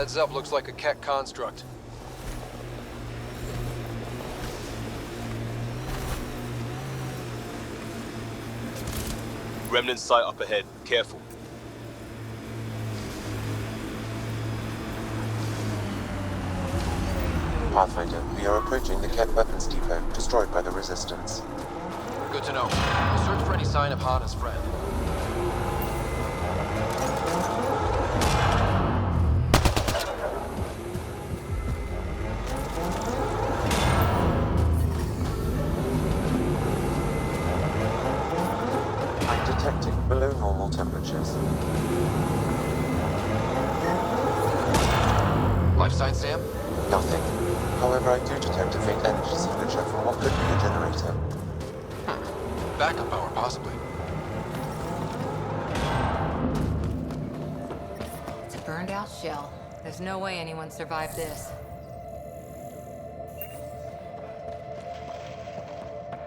Heads up, looks like a Keck construct. Remnant sight up ahead. Careful. Pathfinder, we are approaching the Keck weapons depot, destroyed by the Resistance. Good to know. We'll search for any sign of Hana's friend. I'm detecting below normal temperatures. Life sign, Sam? Nothing. However, I do detect a faint energy signature from what could be a generator. Backup power, possibly. It's a burned out shell. There's no way anyone survived this.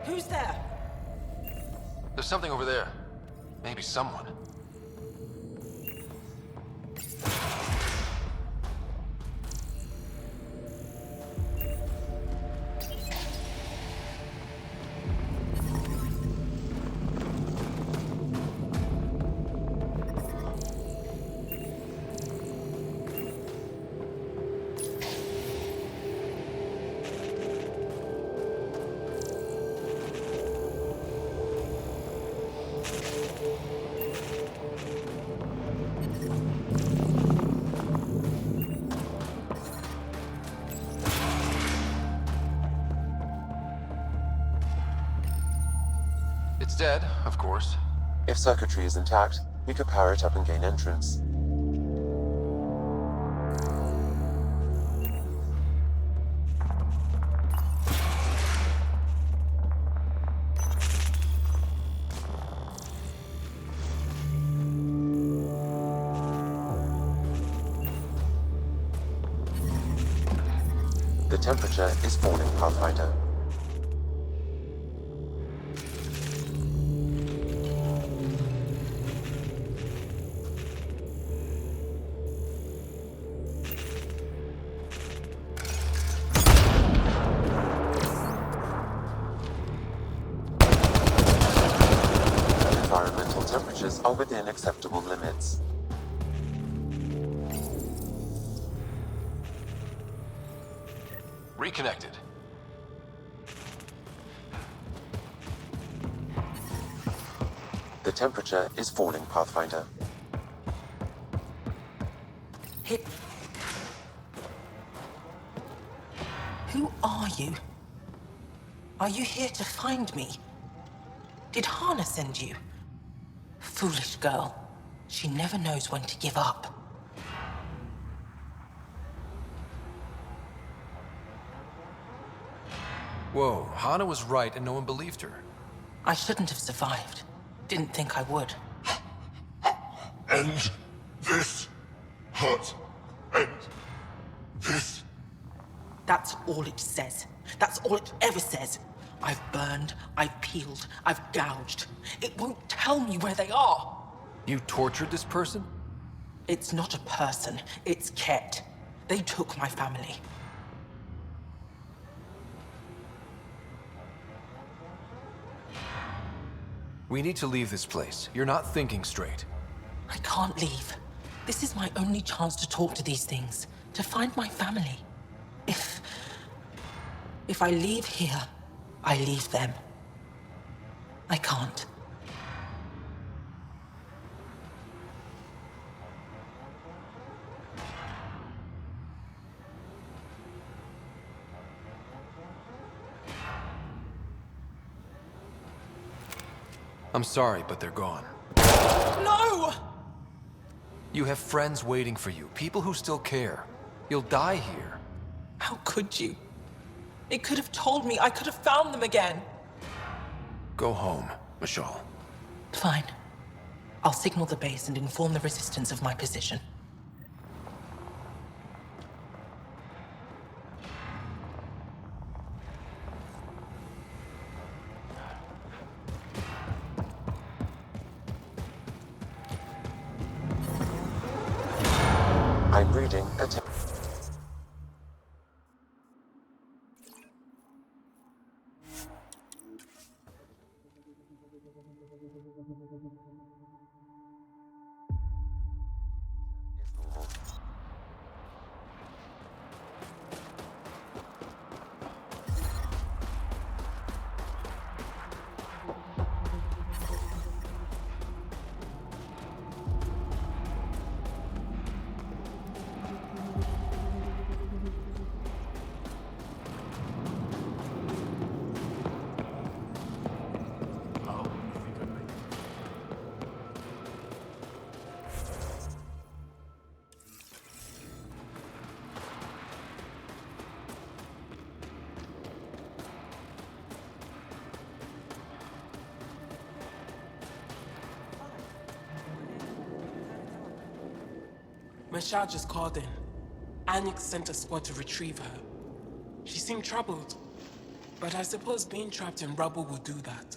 Who's there? There's something over there. Maybe someone. It's dead, of course. If circuitry is intact, we could power it up and gain entrance. The temperature is falling, Pathfinder. Environmental temperatures are within acceptable limits. Reconnected. The temperature is falling, Pathfinder. Hit. Who are you? Are you here to find me? Did Hana send you? Foolish girl. She never knows when to give up. Whoa, Hana was right and no one believed her. I shouldn't have survived. Didn't think I would. End this. Hurt. End this. That's all it says. That's all it ever says. I've burned, I've peeled, I've gouged. It won't tell me where they are. You tortured this person? It's not a person, it's Ket. They took my family. We need to leave this place. You're not thinking straight. I can't leave. This is my only chance to talk to these things, to find my family. If I leave here, I leave them. I can't. I'm sorry, but they're gone. No! You have friends waiting for you, people who still care. You'll die here. How could you? It could have told me I could have found them again. Go home, Michal. Fine. I'll signal the base and inform the Resistance of my position. I'm reading a Michelle just called in. Anyx sent a squad to retrieve her. She seemed troubled, but I suppose being trapped in rubble will do that.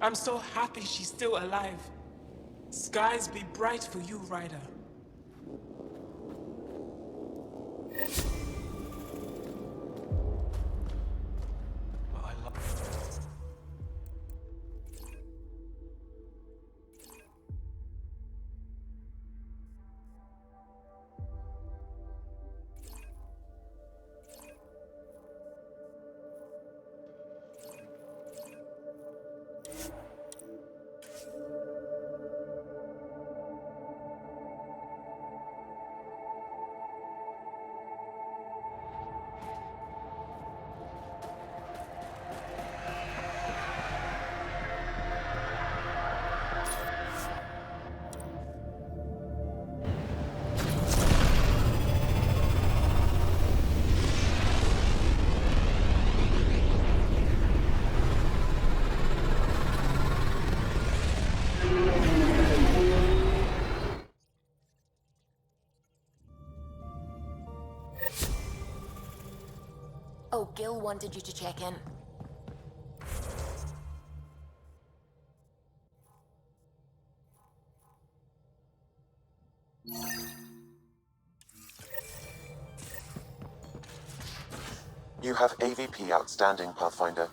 I'm so happy she's still alive. Skies be bright for you, Ryder. Oh, Gil wanted you to check in. You have AVP outstanding, Pathfinder.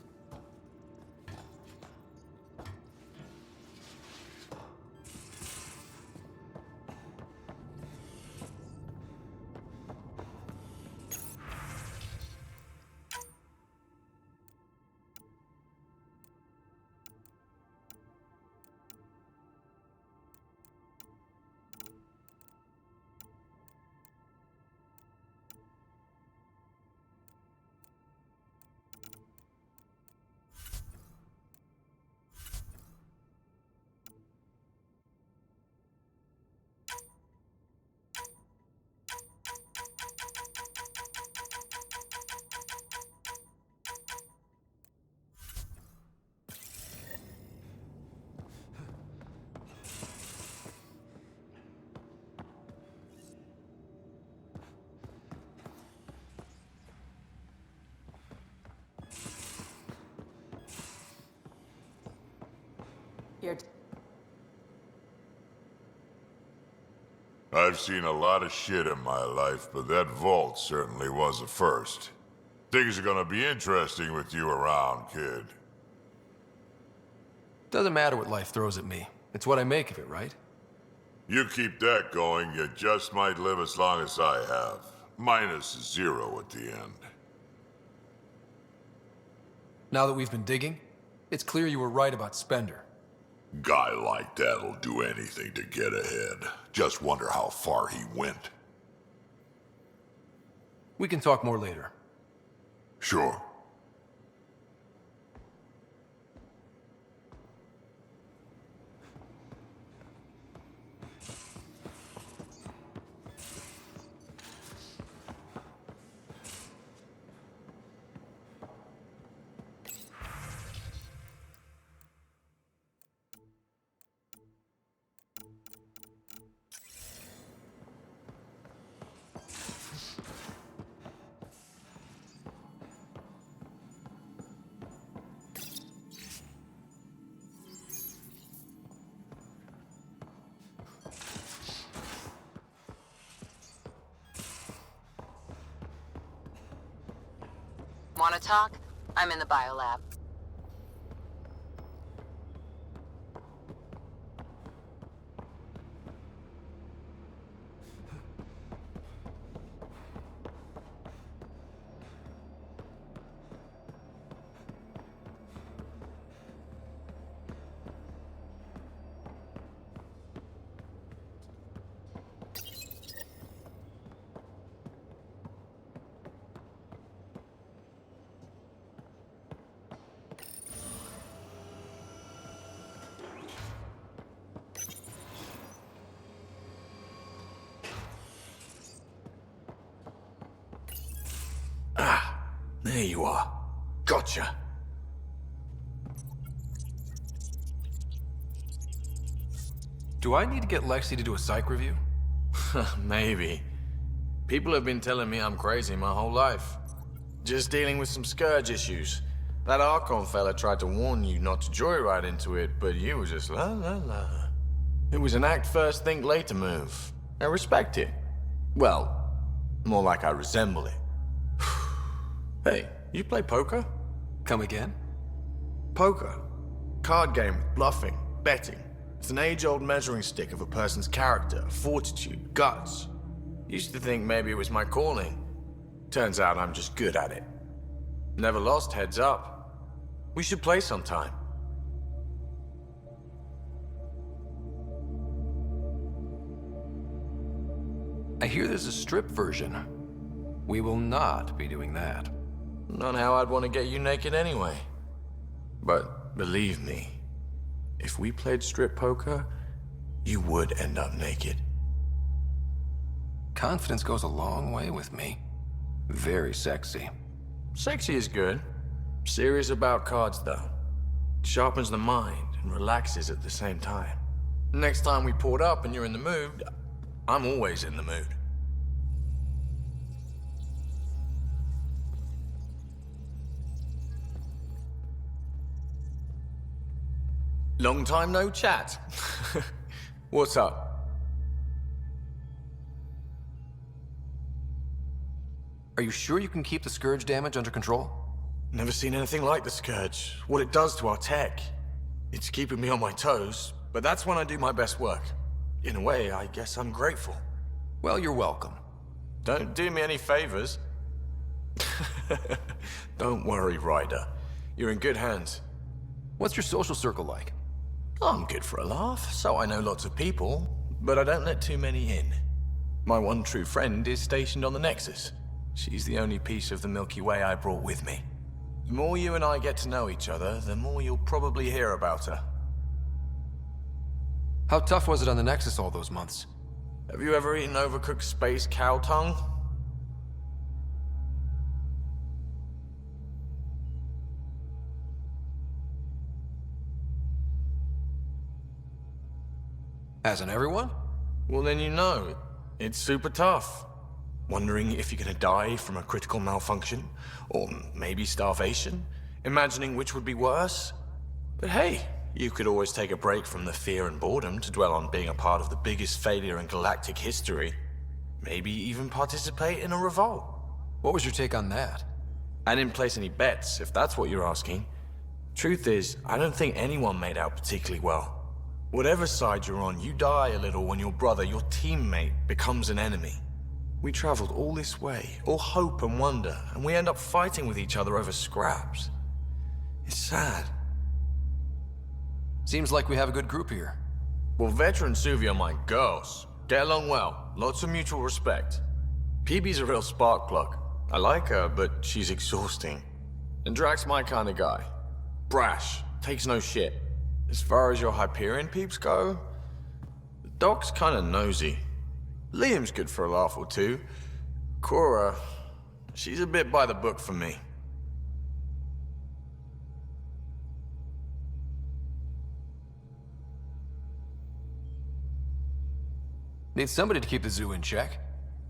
You're... I've seen a lot of shit in my life, but that vault certainly was a first. Things are gonna be interesting with you around, kid. Doesn't matter what life throws at me. It's what I make of it, right? You keep that going, you just might live as long as I have. Minus 0 at the end. Now that we've been digging, it's clear you were right about Spender. Guy like that'll do anything to get ahead. Just wonder how far he went. We can talk more later. Sure. Wanna talk? I'm in the biolab. There you are. Gotcha. Do I need to get Lexi to do a psych review? Maybe. People have been telling me I'm crazy my whole life. Just dealing with some scourge issues. That Archon fella tried to warn you not to joyride into it, but you were just la la la. It was an act first, think later move. I respect it. Well, more like I resemble it. Hey, you play poker? Come again? Poker. Card game with bluffing, betting. It's an age-old measuring stick of a person's character, fortitude, guts. Used to think maybe it was my calling. Turns out I'm just good at it. Never lost, heads up. We should play sometime. I hear there's a strip version. We will not be doing that. Not how I'd want to get you naked anyway. But believe me, if we played strip poker, you would end up naked. Confidence goes a long way with me. Very sexy. Sexy is good. Serious about cards, though. Sharpens the mind and relaxes at the same time. Next time we port up and you're in the mood, I'm always in the mood. Long time no chat. What's up? Are you sure you can keep the Scourge damage under control? Never seen anything like the Scourge. What it does to our tech. It's keeping me on my toes, but that's when I do my best work. In a way, I guess I'm grateful. Well, you're welcome. Don't do me any favors. Don't worry, Ryder. You're in good hands. What's your social circle like? I'm good for a laugh, so I know lots of people, but I don't let too many in. My one true friend is stationed on the Nexus. She's the only piece of the Milky Way I brought with me. The more you and I get to know each other, the more you'll probably hear about her. How tough was it on the Nexus all those months? Have you ever eaten overcooked space cow tongue? Hasn't everyone? Well, then you know. It's super tough. Wondering if you're gonna die from a critical malfunction? Or maybe starvation? Imagining which would be worse? But hey, you could always take a break from the fear and boredom to dwell on being a part of the biggest failure in galactic history. Maybe even participate in a revolt. What was your take on that? I didn't place any bets, if that's what you're asking. Truth is, I don't think anyone made out particularly well. Whatever side you're on, you die a little when your brother, your teammate, becomes an enemy. We traveled all this way, all hope and wonder, and we end up fighting with each other over scraps. It's sad. Seems like we have a good group here. Well, veteran Suvi are my girls. Get along well, lots of mutual respect. PB's a real spark plug. I like her, but she's exhausting. And Drax's my kind of guy. Brash, takes no shit. As far as your Hyperion peeps go, the Doc's kinda nosy. Liam's good for a laugh or two. Cora, she's a bit by the book for me. Need somebody to keep the zoo in check.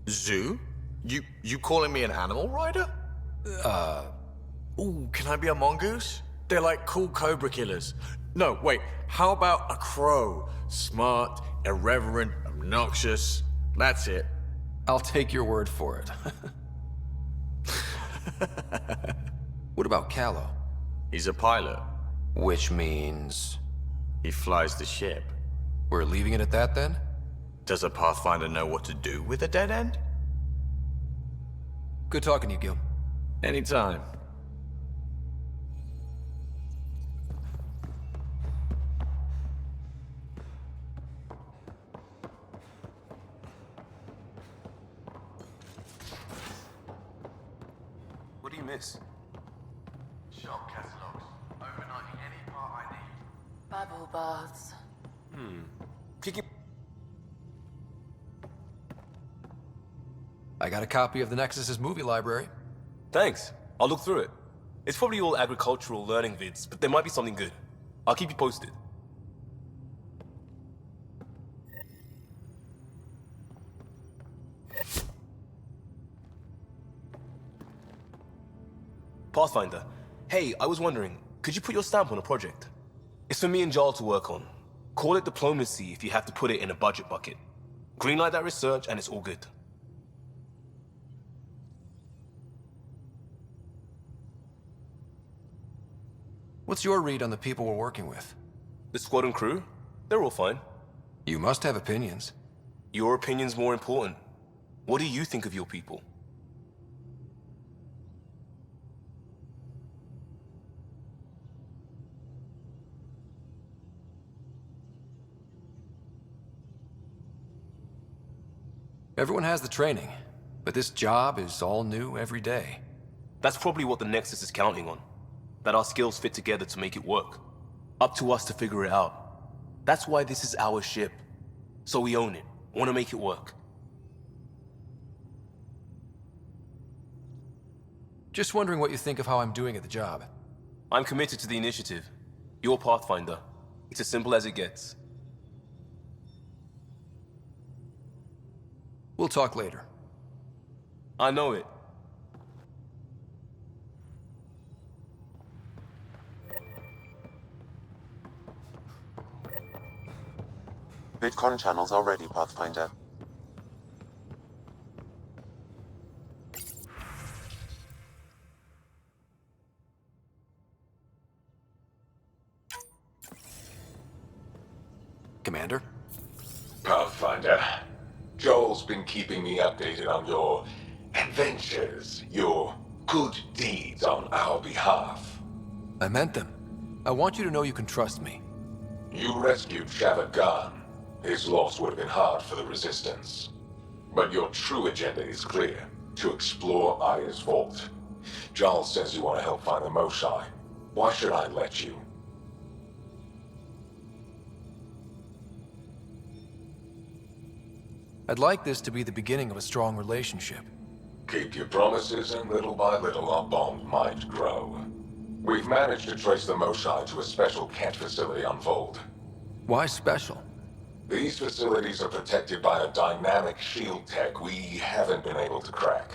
Zoo? You calling me an animal rider? Ooh, can I be a mongoose? They're like cool cobra killers. No, wait, how about a crow? Smart, irreverent, obnoxious. That's it. I'll take your word for it. What about Callow? He's a pilot. Which means... He flies the ship. we're leaving it at that then? Does a Pathfinder know what to do with a dead end? Good talking to you, Gil. Anytime. What do you miss? Shop catalogs. Overnighting any part I need. Bubble baths. I got a copy of the Nexus's movie library. Thanks. I'll look through it. It's probably all agricultural learning vids, but there might be something good. I'll keep you posted. Pathfinder, hey, I was wondering, could you put your stamp on a project? It's for me and Jarl to work on. Call it diplomacy if you have to put it in a budget bucket. Greenlight that research and it's all good. What's your read on the people we're working with? The squad and crew? They're all fine. You must have opinions. Your opinion's more important. What do you think of your people? Everyone has the training, but this job is all new every day. That's probably what the Nexus is counting on. That our skills fit together to make it work. Up to us to figure it out. That's why this is our ship. So we own it. Want to make it work. Just wondering what you think of how I'm doing at the job. I'm committed to the initiative. You're Pathfinder. It's as simple as it gets. We'll talk later. I know it. VidCon channels are ready, Pathfinder. Commander? Pathfinder, Joel's been keeping me updated on your adventures, your good deeds on our behalf. I meant them. I want you to know you can trust me. You rescued Shavad Khan. His loss would have been hard for the Resistance. But your true agenda is clear, to explore Aya's vault. Joel says you want to help find the Moshae. Why should I let you? I'd like this to be the beginning of a strong relationship. Keep your promises, and little by little our bond might grow. We've managed to trace the Moshae to a special Kent facility on Vold. Why special? These facilities are protected by a dynamic shield tech we haven't been able to crack.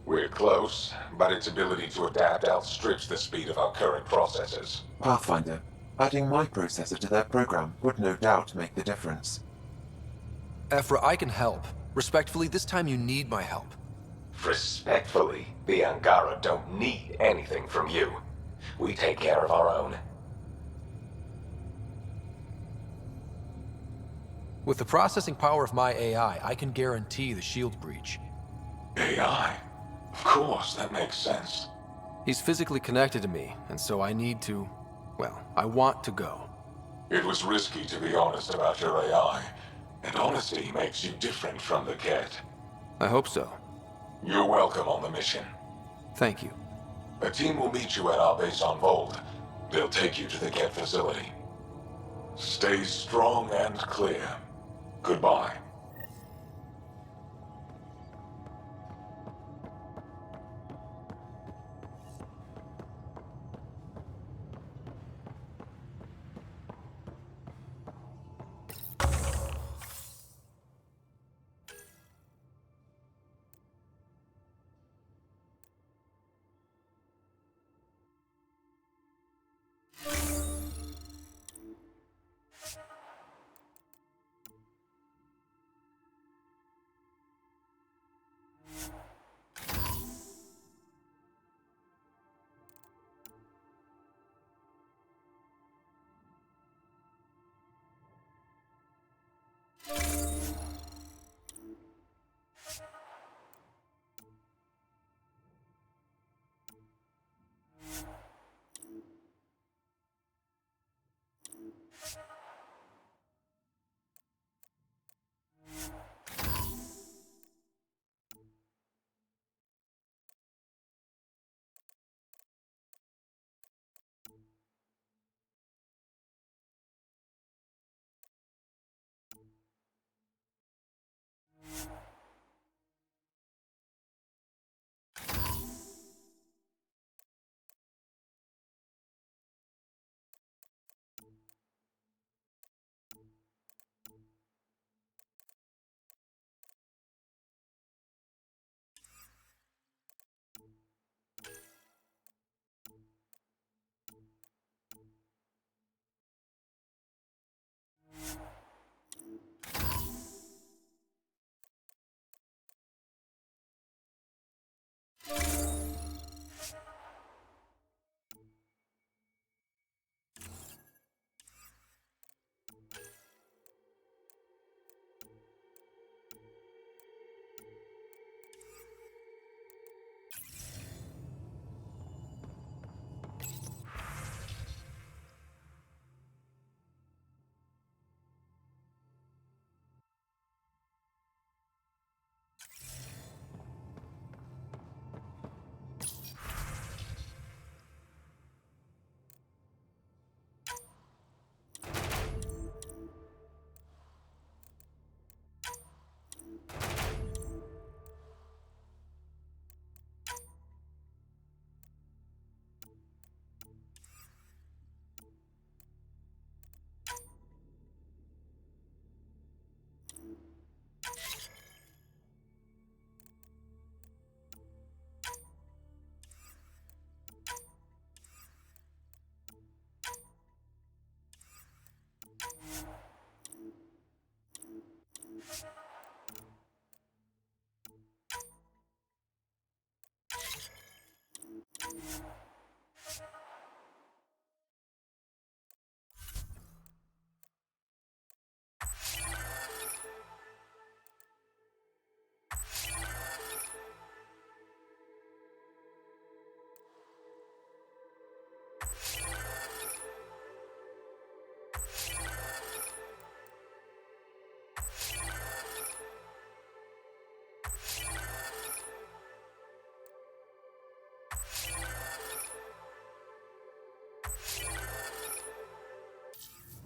We're close, but its ability to adapt outstrips the speed of our current processors. Pathfinder, adding my processor to their program would no doubt make the difference. Ephra, I can help. Respectfully, this time you need my help. Respectfully, the Angara don't need anything from you. We take care of our own. With the processing power of my AI, I can guarantee the shield breach. AI? Of course, that makes sense. He's physically connected to me, and so I need to... well, I want to go. It was risky to be honest about your AI, and honesty makes you different from the Ket. I hope so. You're welcome on the mission. Thank you. A team will meet you at our base on Vold. They'll take you to the Ket facility. Stay strong and clear. Goodbye.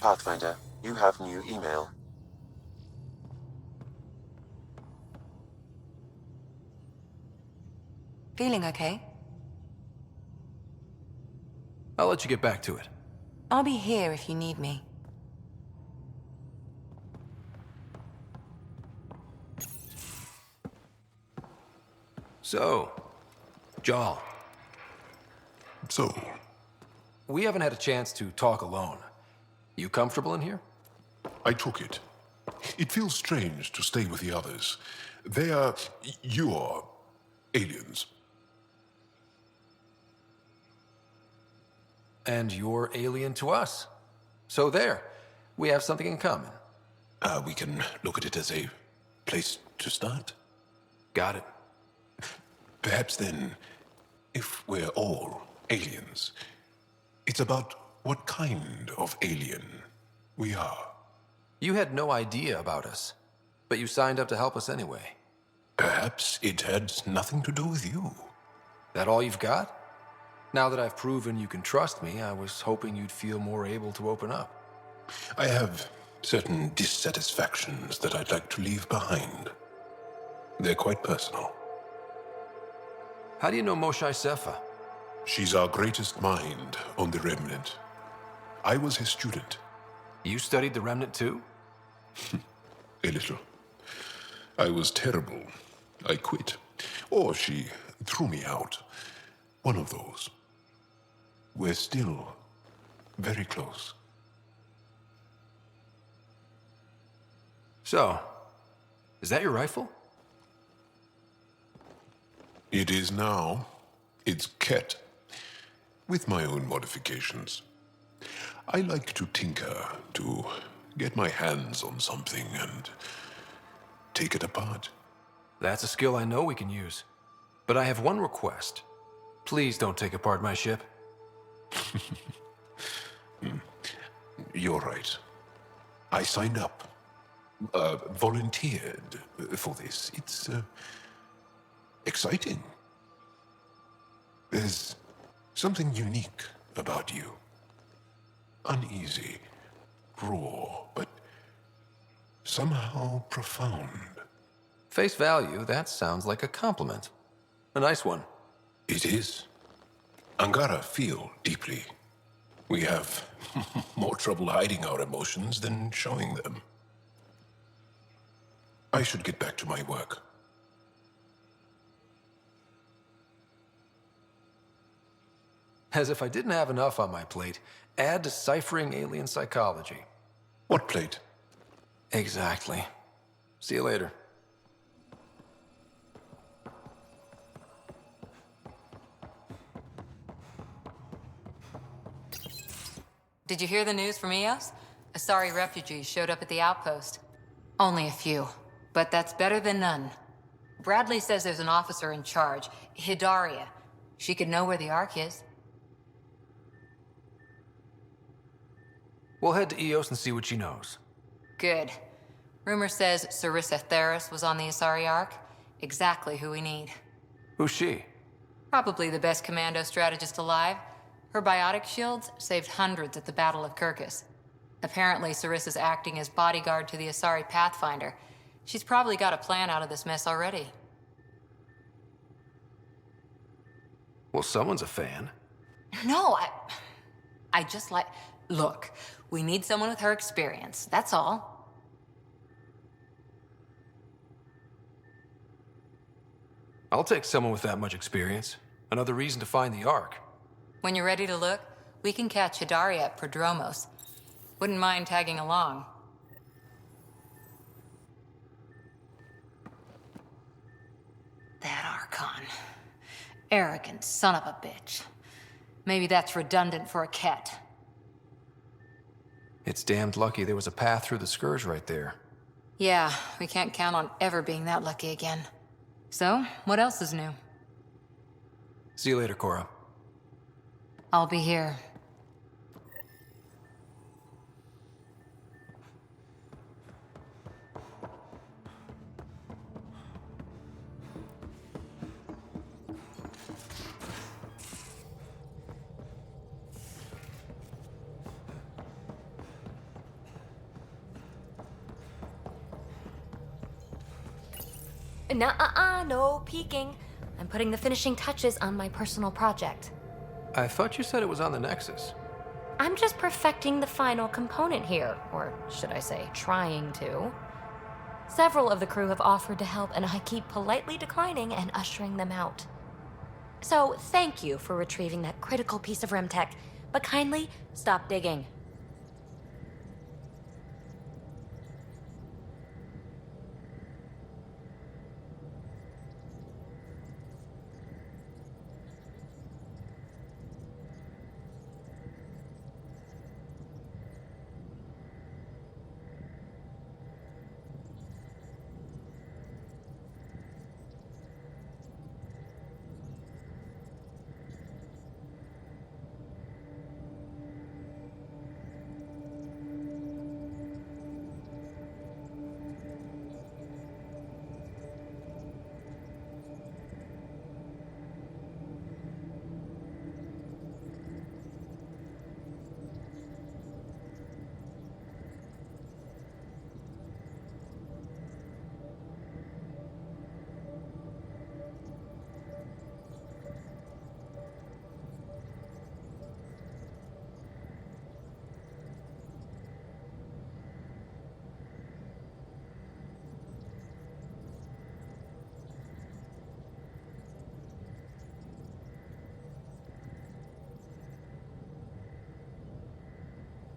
Pathfinder, you have new email. Feeling okay? I'll let you get back to it. I'll be here if you need me. So, Jarl, So, we haven't had a chance to talk alone. You comfortable in here? I took it. It feels strange to stay with the others. They are... you are... aliens. And you're alien to us. So there, we have something in common. We can look at it as a place to start. Got it. Perhaps then, if we're all aliens, it's about what kind of alien we are. You had no idea about us, but you signed up to help us anyway. Perhaps it had nothing to do with you. That all you've got? Now that I've proven you can trust me, I was hoping you'd feel more able to open up. I have certain dissatisfactions that I'd like to leave behind. They're quite personal. How do you know Moshae Sefa? She's our greatest mind on the Remnant. I was his student. You studied the Remnant too? A little. I was terrible. I quit. Or she threw me out. One of those. We're still very close. So, is that your rifle? It is now. It's Ket. With my own modifications. I like to tinker, to get my hands on something and take it apart. That's a skill I know we can use. But I have one request. Please don't take apart my ship. You're right. I signed up. Volunteered for this. It's exciting. There's something unique about you. Uneasy, raw, but somehow profound. Face value, that sounds like a compliment. A nice one. It is. Angara feel deeply. We have more trouble hiding our emotions than showing them. I should get back to my work. As if I didn't have enough on my plate, add deciphering alien psychology. What plate? Exactly. See you later. Did you hear the news from Eos? Asari refugees showed up at the outpost. Only a few, but that's better than none. Bradley says there's an officer in charge, Hidaria. She could know where the Ark is. We'll head to Eos and see what she knows. Good. Rumor says Sarissa Theris was on the Asari Ark. Exactly who we need. Who's she? Probably the best commando strategist alive. Her biotic shields saved hundreds at the Battle of Kirkus. Apparently, Sarissa's acting as bodyguard to the Asari Pathfinder. She's probably got a plan out of this mess already. Well, someone's a fan. No, I just like... Look, we need someone with her experience, that's all. I'll take someone with that much experience. Another reason to find the Ark. When you're ready to look, we can catch Hidaria at Prodromos. Wouldn't mind tagging along. That Archon. Arrogant son of a bitch. Maybe that's redundant for a Ket. It's damned lucky there was a path through the Scourge right there. Yeah, we can't count on ever being that lucky again. So, what else is new? See you later, Cora. I'll be here. Nuh-uh, no peeking. I'm putting the finishing touches on my personal project. I thought you said it was on the Nexus. I'm just perfecting the final component here, or should I say, trying to. Several of the crew have offered to help, and I keep politely declining and ushering them out. So, thank you for retrieving that critical piece of Remtech, but kindly stop digging.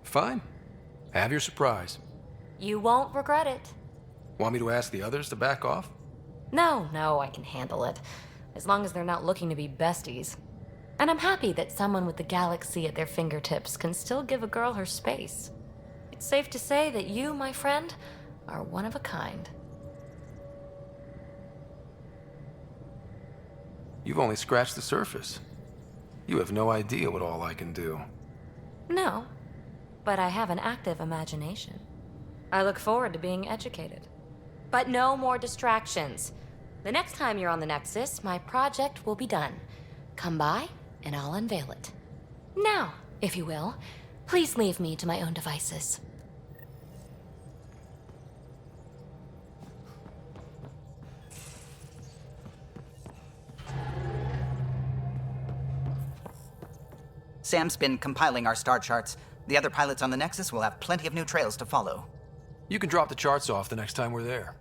Fine. Have your surprise. You won't regret it. Want me to ask the others to back off? No, I can handle it. As long as they're not looking to be besties. And I'm happy that someone with the galaxy at their fingertips can still give a girl her space. It's safe to say that you, my friend, are one of a kind. You've only scratched the surface. You have no idea what all I can do. No, but I have an active imagination. I look forward to being educated. But no more distractions. The next time you're on the Nexus, my project will be done. Come by, and I'll unveil it. Now, if you will, please leave me to my own devices. Sam's been compiling our star charts. The other pilots on the Nexus will have plenty of new trails to follow. You can drop the charts off the next time we're there.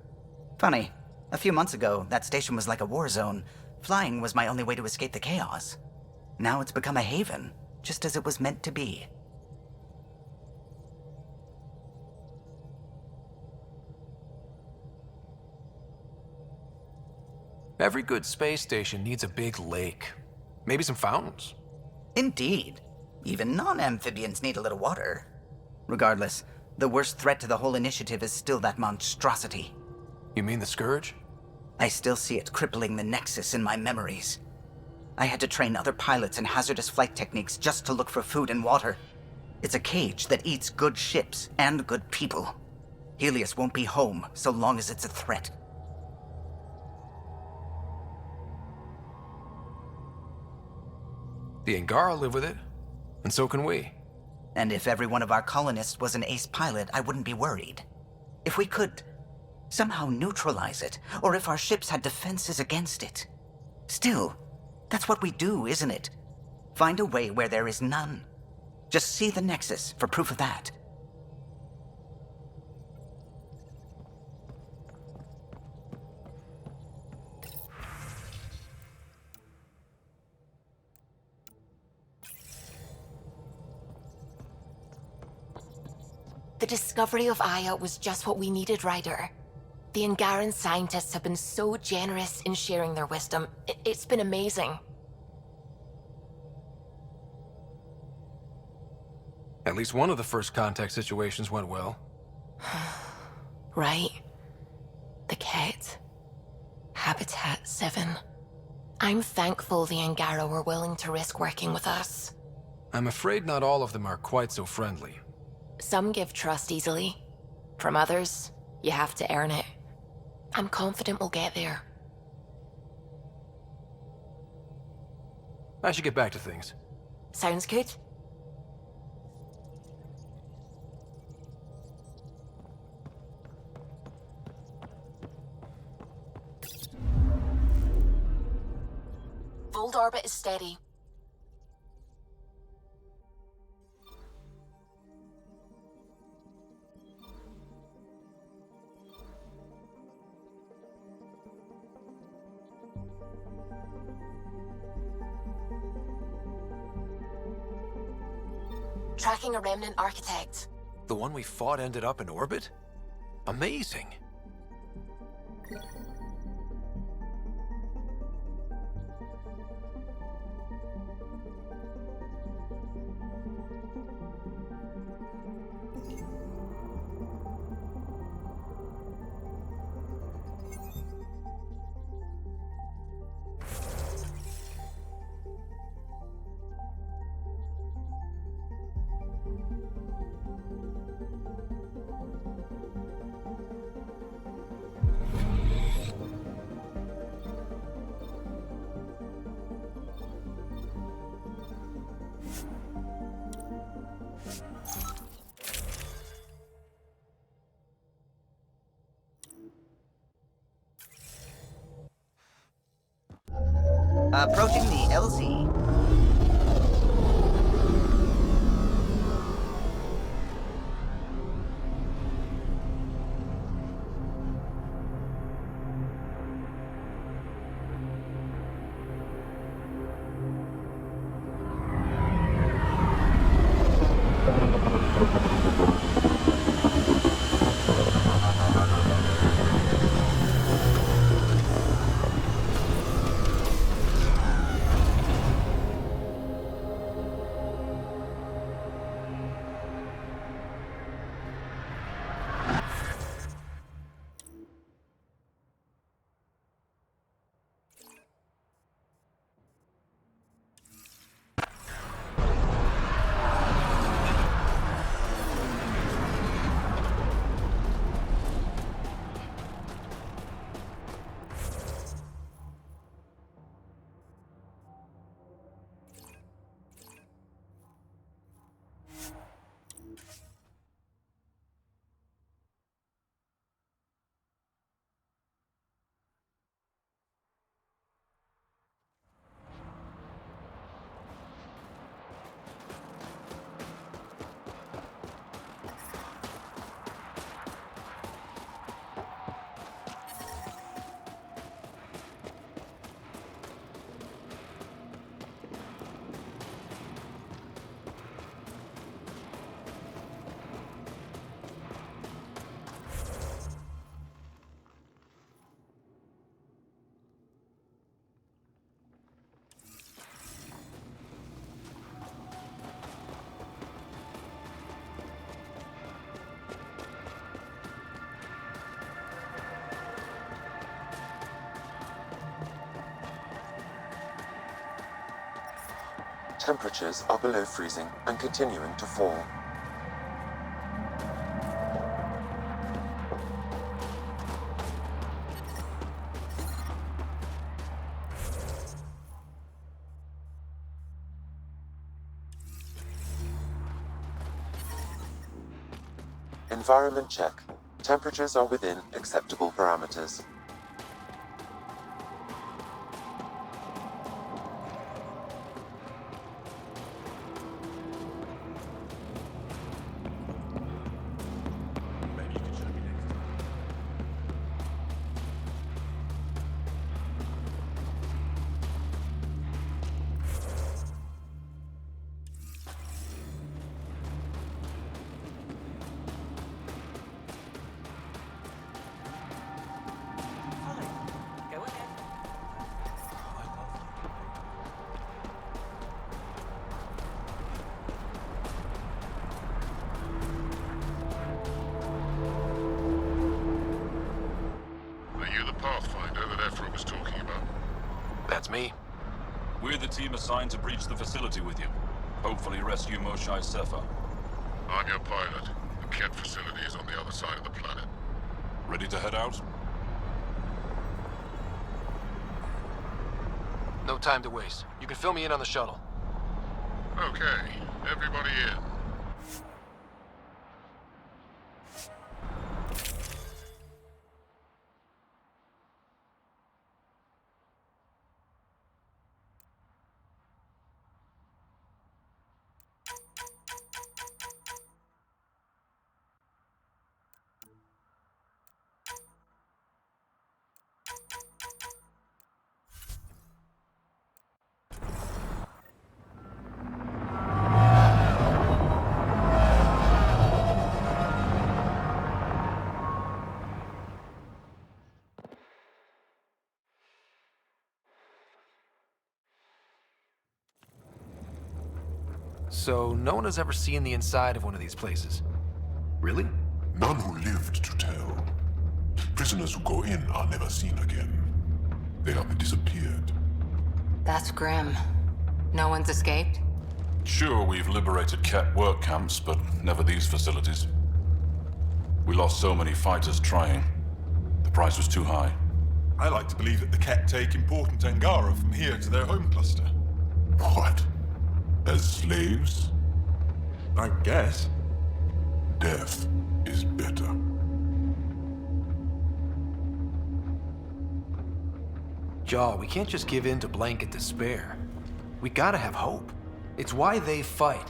Funny, a few months ago, that station was like a war zone. Flying was my only way to escape the chaos. Now it's become a haven, just as it was meant to be. Every good space station needs a big lake. Maybe some fountains. Indeed. Even non-amphibians need a little water. Regardless, the worst threat to the whole initiative is still that monstrosity. You mean the Scourge? I still see it crippling the Nexus in my memories. I had to train other pilots in hazardous flight techniques just to look for food and water. It's a cage that eats good ships and good people. Helios won't be home so long as it's a threat. The Angara live with it, and so can we. And if every one of our colonists was an ace pilot, I wouldn't be worried. If we could somehow neutralize it, or if our ships had defenses against it. Still, that's what we do, isn't it? Find a way where there is none. Just see the Nexus for proof of that. The discovery of Aya was just what we needed, Ryder. The Angaran scientists have been so generous in sharing their wisdom. It's been amazing. At least one of the first contact situations went well. Right? The Ket. Habitat 7. I'm thankful the Angara were willing to risk working with us. I'm afraid not all of them are quite so friendly. Some give trust easily. From others, you have to earn it. I'm confident we'll get there. I should get back to things. Sounds good. is steady. Tracking a remnant architect. The one we fought ended up in orbit? Amazing. Approaching the LZ. Temperatures are below freezing and continuing to fall. Environment check. Temperatures are within acceptable parameters. That's me. We're the team assigned to breach the facility with you. Hopefully rescue Moshae Sefa. I'm your pilot. The Ket facility is on the other side of the planet. Ready to head out? No time to waste. You can fill me in on the shuttle. Okay, everybody in. So no one has ever seen the inside of one of these places. Really? None who lived to tell. Prisoners who go in are never seen again. They have disappeared. That's grim. No one's escaped? Sure, we've liberated Ket work camps, but never these facilities. We lost so many fighters trying. The price was too high. I like to believe that the Ket take important Angara from here to their home cluster. What? As slaves? I guess. Death is better. Jaw, we can't just give in to blanket despair. We gotta have hope. It's why they fight.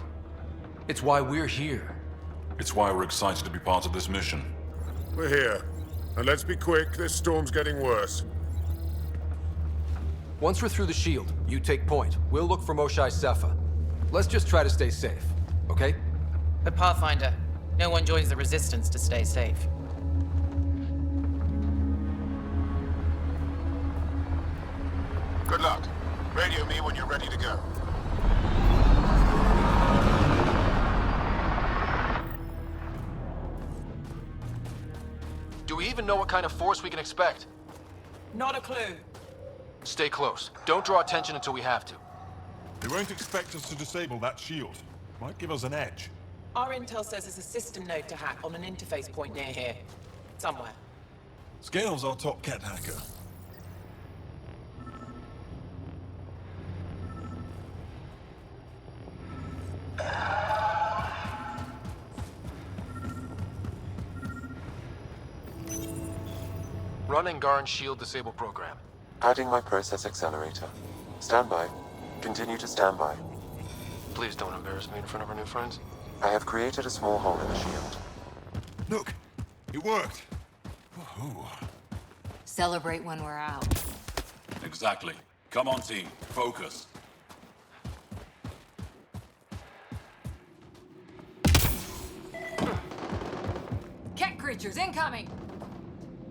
It's why we're here. It's why we're excited to be part of this mission. We're here. And let's be quick, this storm's getting worse. Once we're through the shield, you take point. We'll look for Moshae Sepha. Let's just try to stay safe, okay? But Pathfinder, no one joins the Resistance to stay safe. Good luck. Radio me when you're ready to go. Do we even know what kind of force we can expect? Not a clue. Stay close. Don't draw attention until we have to. They won't expect us to disable that shield. Might give us an edge. Our intel says there's a system node to hack on an interface point near here. Somewhere. Scale's our top Ket hacker. Run Angaran shield disable program. Adding my process accelerator. Stand by. Continue to stand by. Please don't embarrass me in front of our new friends. I have created a small hole in the shield. Look! It worked! Woohoo. Celebrate when we're out. Exactly. Come on, team. Focus. Ket creatures incoming!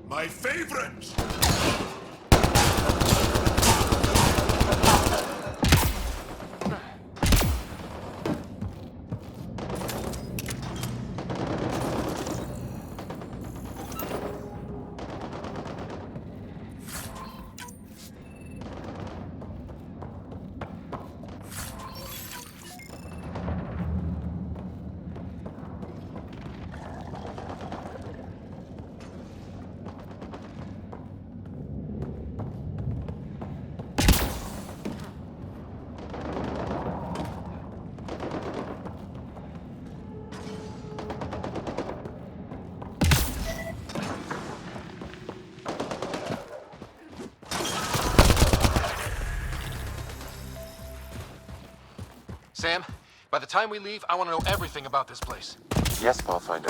My favorite! Sam, by the time we leave, I want to know everything about this place. Yes, Pathfinder.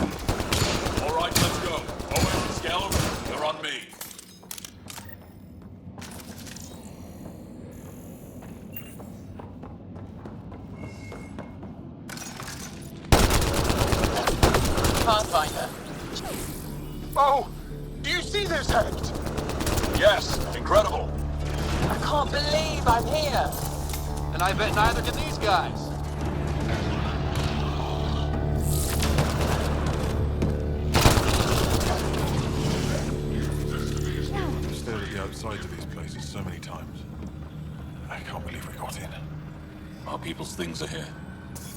All right, let's go. Owen, Scale, they're on me. Pathfinder. Oh! Do you see this act? Yes, incredible. I can't believe I'm here. And I bet neither can these guys. I've stared at the outsides of these places so many times. I can't believe we got in. Our people's things are here.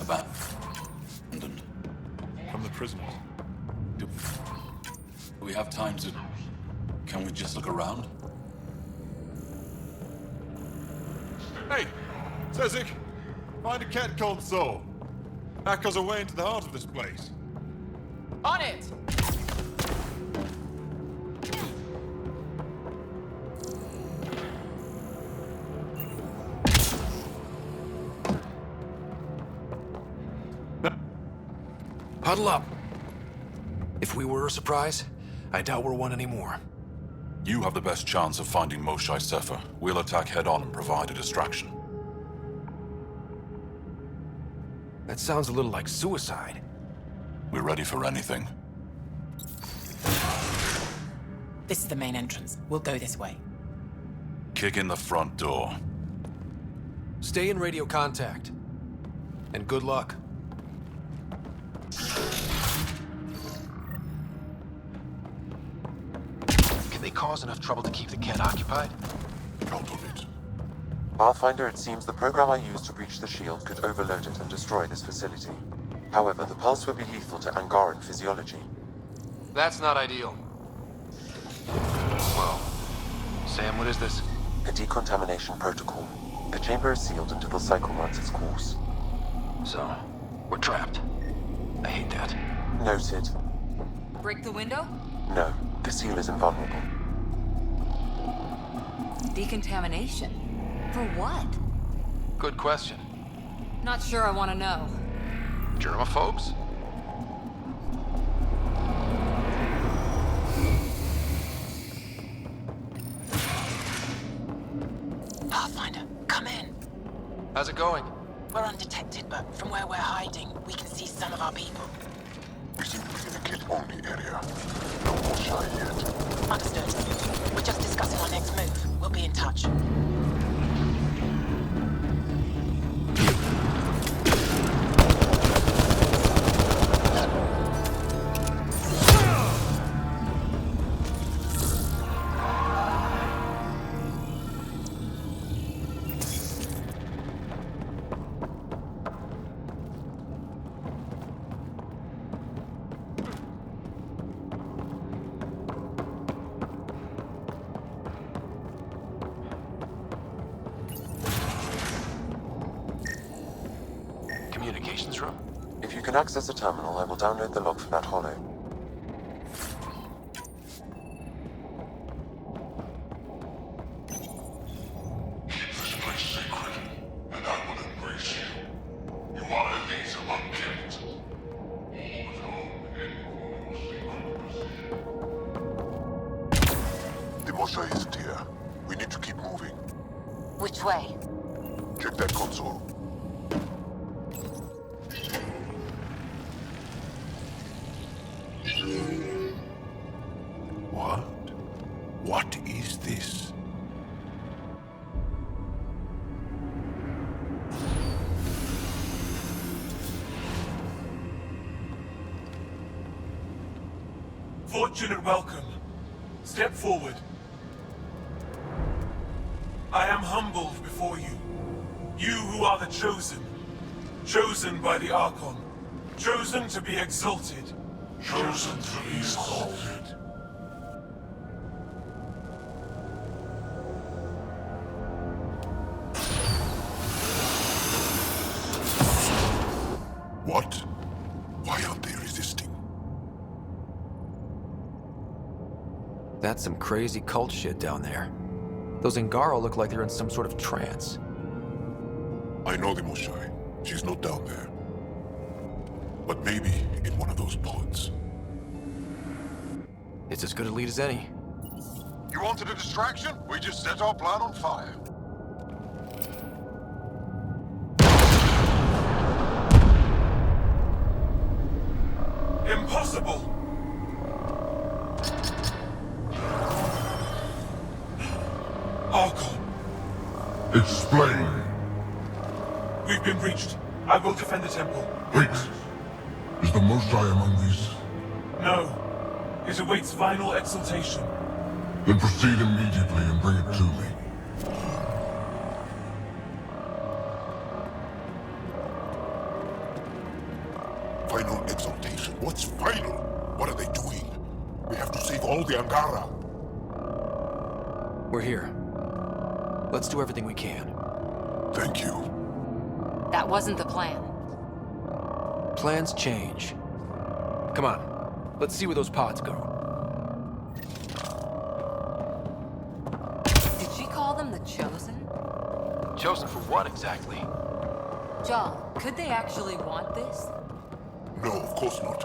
Abandoned. From the prisoners. Do we have time to... Can we just look around? Hey! Sezik! Find a Ket console. Hack us away into the heart of this place. On it! Huddle up. If we were a surprise, I doubt we're one anymore. You have the best chance of finding Moshae Sepha. We'll attack head-on and provide a distraction. That sounds a little like suicide. We're ready for anything. This is the main entrance. We'll go this way. Kick in the front door. Stay in radio contact. And good luck. Can they cause enough trouble to keep the Ket occupied? Count on it. Pathfinder, it seems the program I used to breach the shield could overload it and destroy this facility. However, the pulse would be lethal to Angaran physiology. That's not ideal. Well, Sam, what is this? A decontamination protocol. The chamber is sealed until the cycle runs its course. So, we're trapped. I hate that. Noted. Break the window? No, the seal is invulnerable. Decontamination? For what? Good question. Not sure I want to know. Germaphobes? Pathfinder, come in. How's it going? We're undetected, but from where we're hiding, we can see some of our people. We seem to be in a kit-only area. No more shy yet. Understood. We're just discussing our next move. We'll be in touch. Communications room? If you can access the terminal, I will download the log for that holo. Keep this place sacred, and I will embrace you. You are elite among kit. All at home and for your secret position. The Mosha isn't here. We need to keep moving. Which way? Check that console. What? What is this? Fortune and welcome. Step forward. I am humbled before you. You who are the chosen. Chosen by the Archon. Chosen to be exalted. Chosen to be exalted. What? Why aren't they resisting? That's some crazy cult shit down there. Those Angaro look like they're in some sort of trance. I know the Moshai. She's not down there. But maybe in one of those pods. It's as good a lead as any. You wanted a distraction? We just set our plan on fire. Impossible! Archon, Explain. we've been breached. I will defend the temple. Wait. Is the Mosai among these? No. It awaits final exaltation. Then proceed immediately and bring it to me. Final exaltation? What's final? What are they doing? We have to save all the Angara. We're here. Let's do everything we can. Thank you. That wasn't the plan. Plans change. Come on. Let's see where those pods go. Did she call them the Chosen? Chosen for what exactly? Jal, could they actually want this? No, of course not.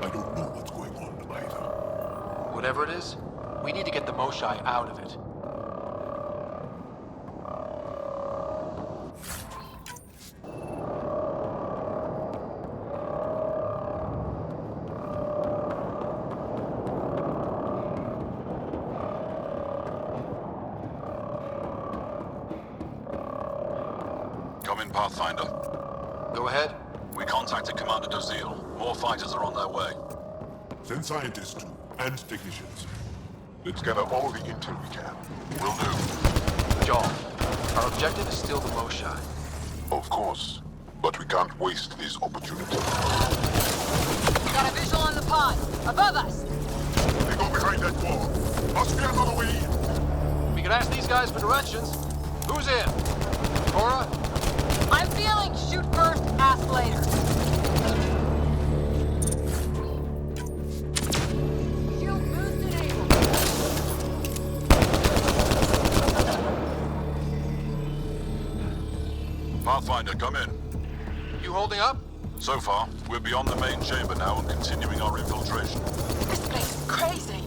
I don't know what's going on either. Whatever it is, we need to get the Moshai out of it. Come in, Pathfinder. Go ahead. We contacted Commander Dozil. More fighters are on their way. Send scientists too, and technicians. Let's gather all the intel we can. Will do. Jaal, our objective is still the Moshai. Of course, but we can't waste this opportunity. Got a visual on the pod. Above us. They go behind that wall. Must be another way in. We could ask these guys for directions. Who's in? Cora? I'm feeling shoot first, ask later. Shield boost enabled. Pathfinder, come in. You holding up? So far, we're beyond the main chamber now and continuing our infiltration. This place is crazy.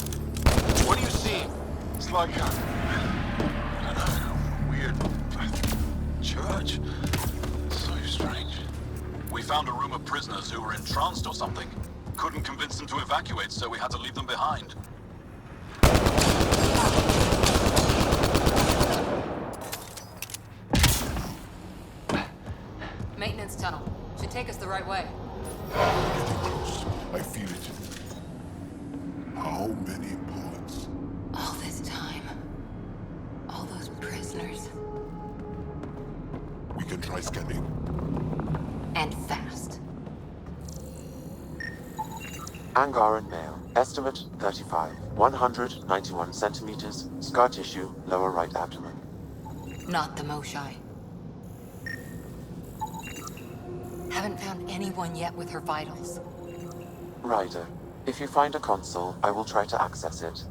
What do you see? It's like a... I don't know, weird... church. So strange. We found a room of prisoners who were entranced or something. Couldn't convince them to evacuate, so we had to leave them behind. Maintenance tunnel. Should take us the right way. Getting close. I feel it. How many pods? All this time. All those prisoners. We can try scanning. And fast. Angaran male. Estimate 35. 191 centimeters. Scar tissue, lower right abdomen. Not the Moshai. Haven't found anyone yet with her vitals. Ryder, if you find a console, I will try to access it.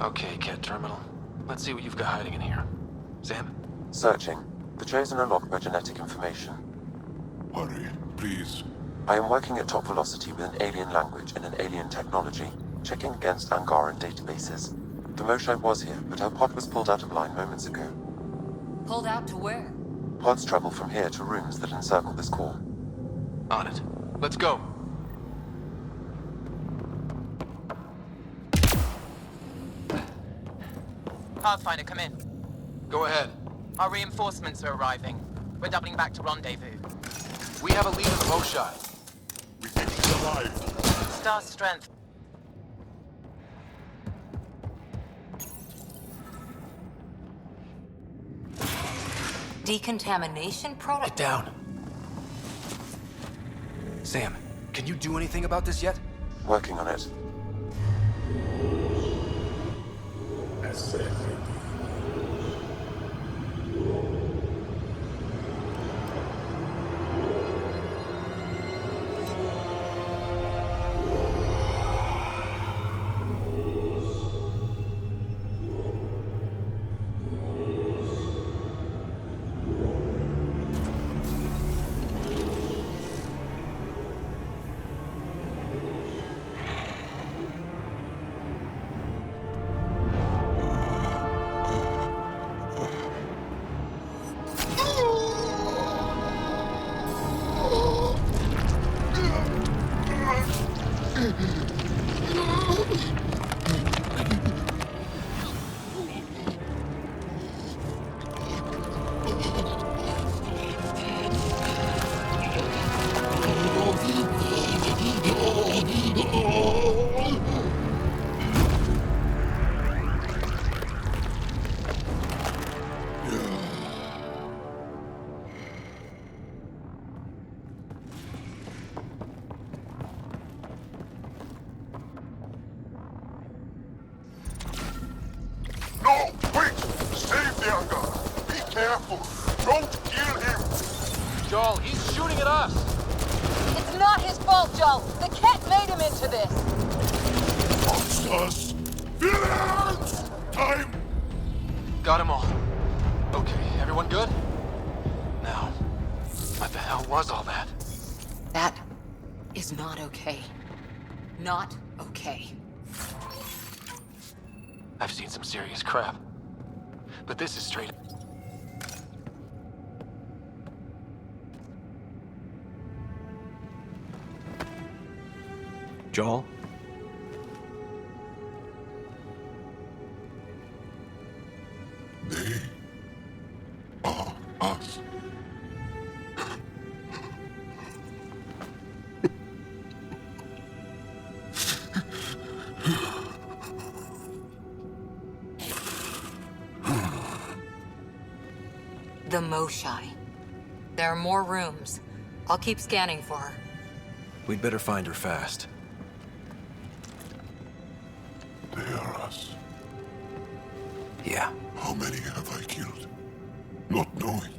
Okay, Ket Terminal. Let's see what you've got hiding in here. Sam? Searching. The Chosen are locked by genetic information. Hurry, please. I am working at top velocity with an alien language and an alien technology, checking against Angaran databases. The Moshai was here, but her pod was pulled out of line moments ago. Pulled out to where? Pods travel from here to rooms that encircle this core. On it. Let's go. Pathfinder, come in. Go ahead. Our reinforcements are arriving. We're doubling back to rendezvous. We have a lead on the Moshai. We think she's alive. Star strength. Decontamination product? Get down. Sam, can you do anything about this yet? Working on it. No, wait! Save the Angara! Be careful! Don't kill him! Joel, he's shooting at us! It's not his fault, Joel. The cat made him into this. Monsters! Villains! Time! Got them all. Okay, everyone good? Now, what the hell was all that? That is not okay. Not okay. I've seen some serious crap. But this is straight... Joel? They are us. The Moshai. There are more rooms. I'll keep scanning for her. We'd better find her fast. They are us. Yeah. How many have I killed? Not knowing.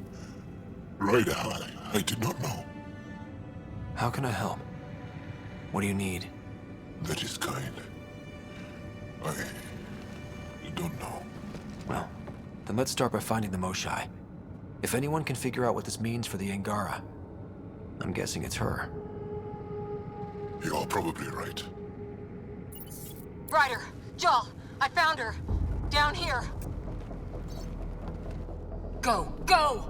Ryder, I did not know. How can I help? What do you need? That is kind. I don't know. Well, then let's start by finding the Moshai. If anyone can figure out what this means for the Angara, I'm guessing it's her. You're probably right. Ryder, Joel, I found her. Down here. Go! Go!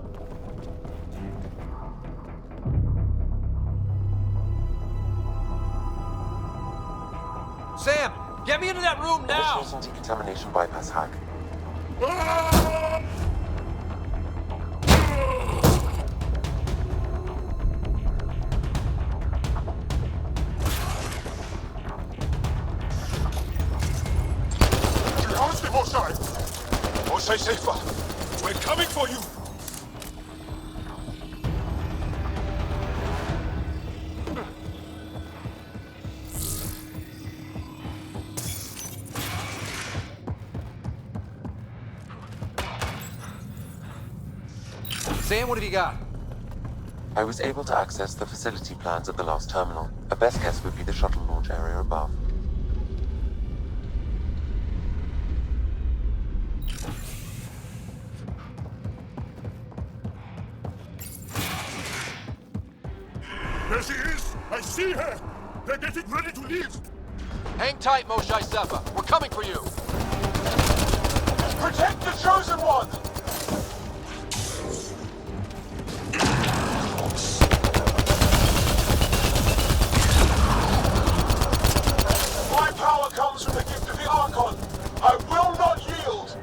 Sam! Get me into that room now! Initiating decontamination bypass hack. How's the Moshai? Moshai safer. We're coming for you. Sam, what have you got? I was able to access the facility plans at the last terminal. A best guess would be the shuttle launch area above. There she is! I see her! They're getting ready to leave! Hang tight, Moshai Sepa. We're coming for you. Protect the Chosen One! My power comes from the gift of the Archon. I will not yield!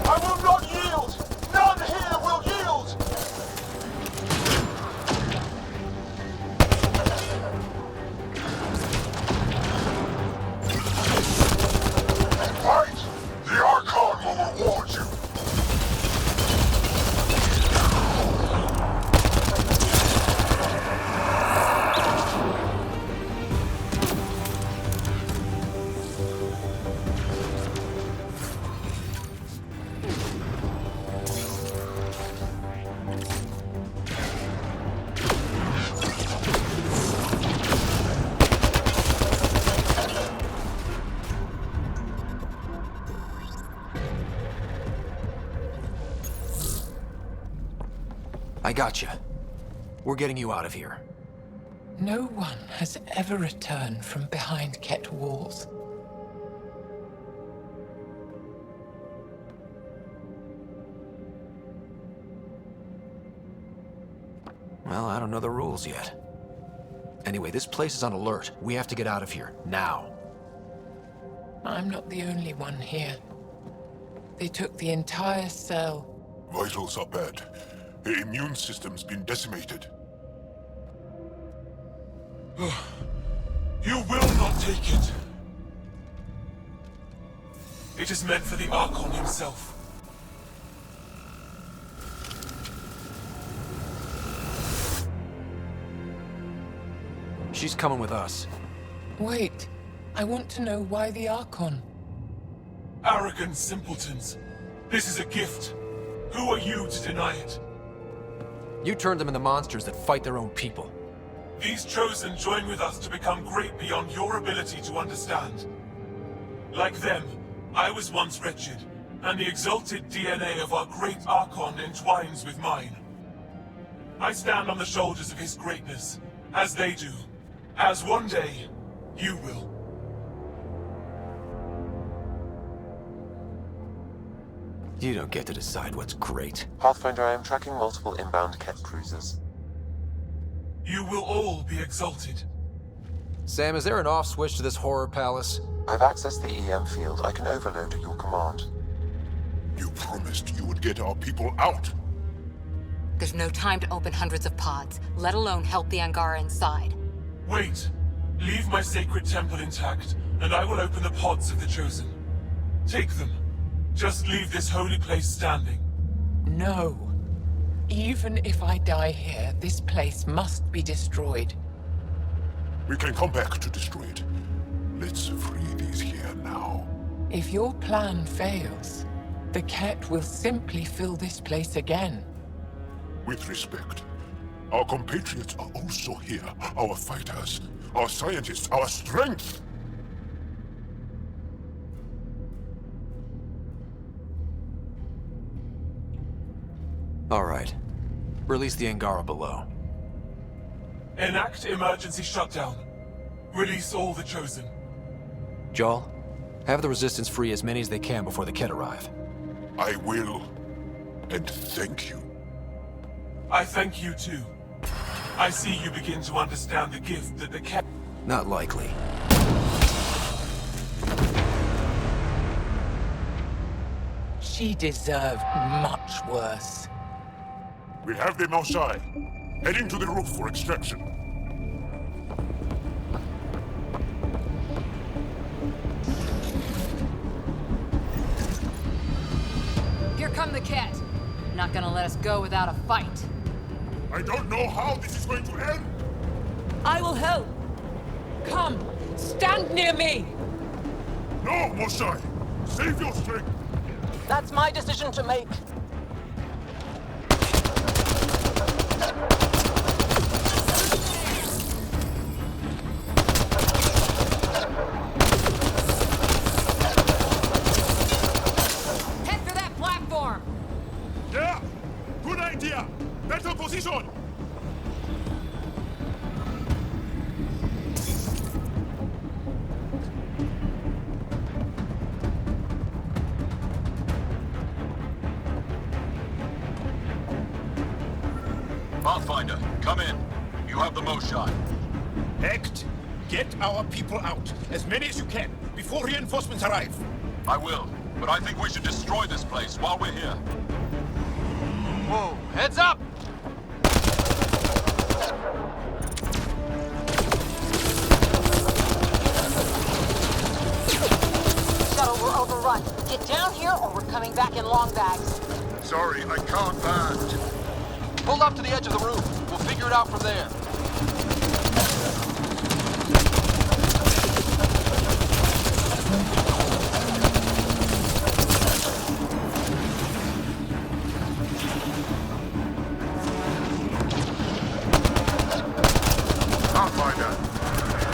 I will not yield! None here will yield! Fight! The Archon will reward you! I gotcha. We're getting you out of here. No one has ever returned from behind Ket walls. Well, I don't know the rules yet. Anyway, this place is on alert. We have to get out of here, now. I'm not the only one here. They took the entire cell. Vitals are bad. Her immune system's been decimated. You will not take it. It is meant for the Archon himself. She's coming with us. Wait, I want to know why the Archon? Arrogant simpletons. This is a gift. Who are you to deny it? You turned them into monsters that fight their own people. These Chosen join with us to become great beyond your ability to understand. Like them, I was once wretched, and the exalted DNA of our great Archon entwines with mine. I stand on the shoulders of his greatness, as they do, as one day, you will. You don't get to decide what's great. Pathfinder, I am tracking multiple inbound Ket cruisers. You will all be exalted. Sam, is there an off switch to this horror palace? I've accessed the EM field. I can overload at your command. You promised you would get our people out. There's no time to open hundreds of pods, let alone help the Angara inside. Wait. Leave my sacred temple intact, and I will open the pods of the Chosen. Take them. Just leave this holy place standing. No. Even if I die here, this place must be destroyed. We can come back to destroy it. Let's free these here now. If your plan fails, the Ket will simply fill this place again. With respect, our compatriots are also here. Our fighters, our scientists, our strength. All right. Release the Angara below. Enact emergency shutdown. Release all the Chosen. Jarl, have the Resistance free as many as they can before the Ket arrive. I will. And thank you. I thank you too. I see you begin to understand the gift that the Ket... Not likely. She deserved much worse. We have them outside. Heading to the roof for extraction. Here come the Ket. Not gonna let us go without a fight. I don't know how this is going to end. I will help. Come, stand near me. No, Mosai. Save your strength. That's my decision to make. Head for that platform. Yeah, good idea. Better position. Pathfinder, come in. You have the most shot. Hecht, get our people out. As many as you can, before reinforcements arrive. I will, but I think we should destroy this place while we're here. Whoa, heads up! Shuttle, we're overrun. Get down here or we're coming back in long bags. Sorry, I can't land. Pull up to the edge of the room. We'll figure it out from there. Pathfinder,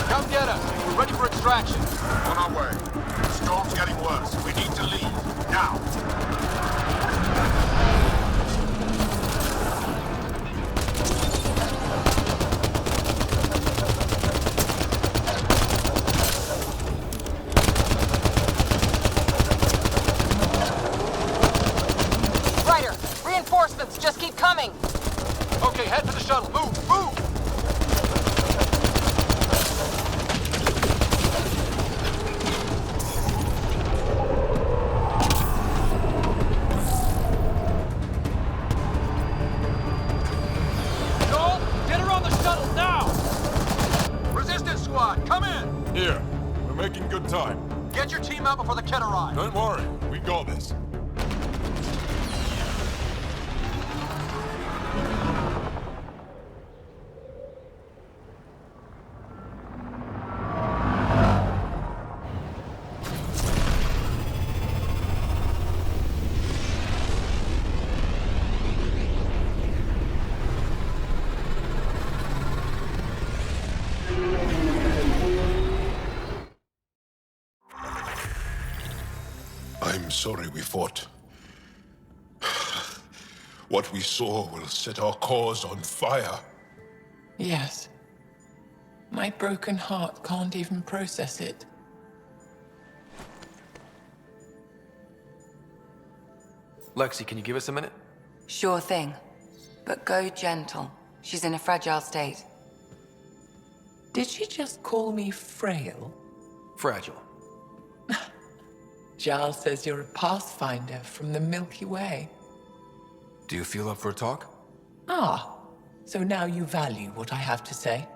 Come get us. We're ready for extraction. on our way. The storm's getting worse. We need to leave. Now. Ryder, reinforcements just keep coming. Okay, head for the shuttle. Move, move! Joel, get her on the shuttle now! Resistance squad, come in! Here. We're making good time. Get your team out before the kid arrives. Don't worry. We got this. I'm sorry we fought. What we saw will set our cause on fire. Yes. My broken heart can't even process it. Lexi, can you give us a minute? Sure thing. But go gentle. She's in a fragile state. Did she just call me frail? Fragile. Giles says you're a pathfinder from the Milky Way. Do you feel up for a talk? Ah, so now you value what I have to say.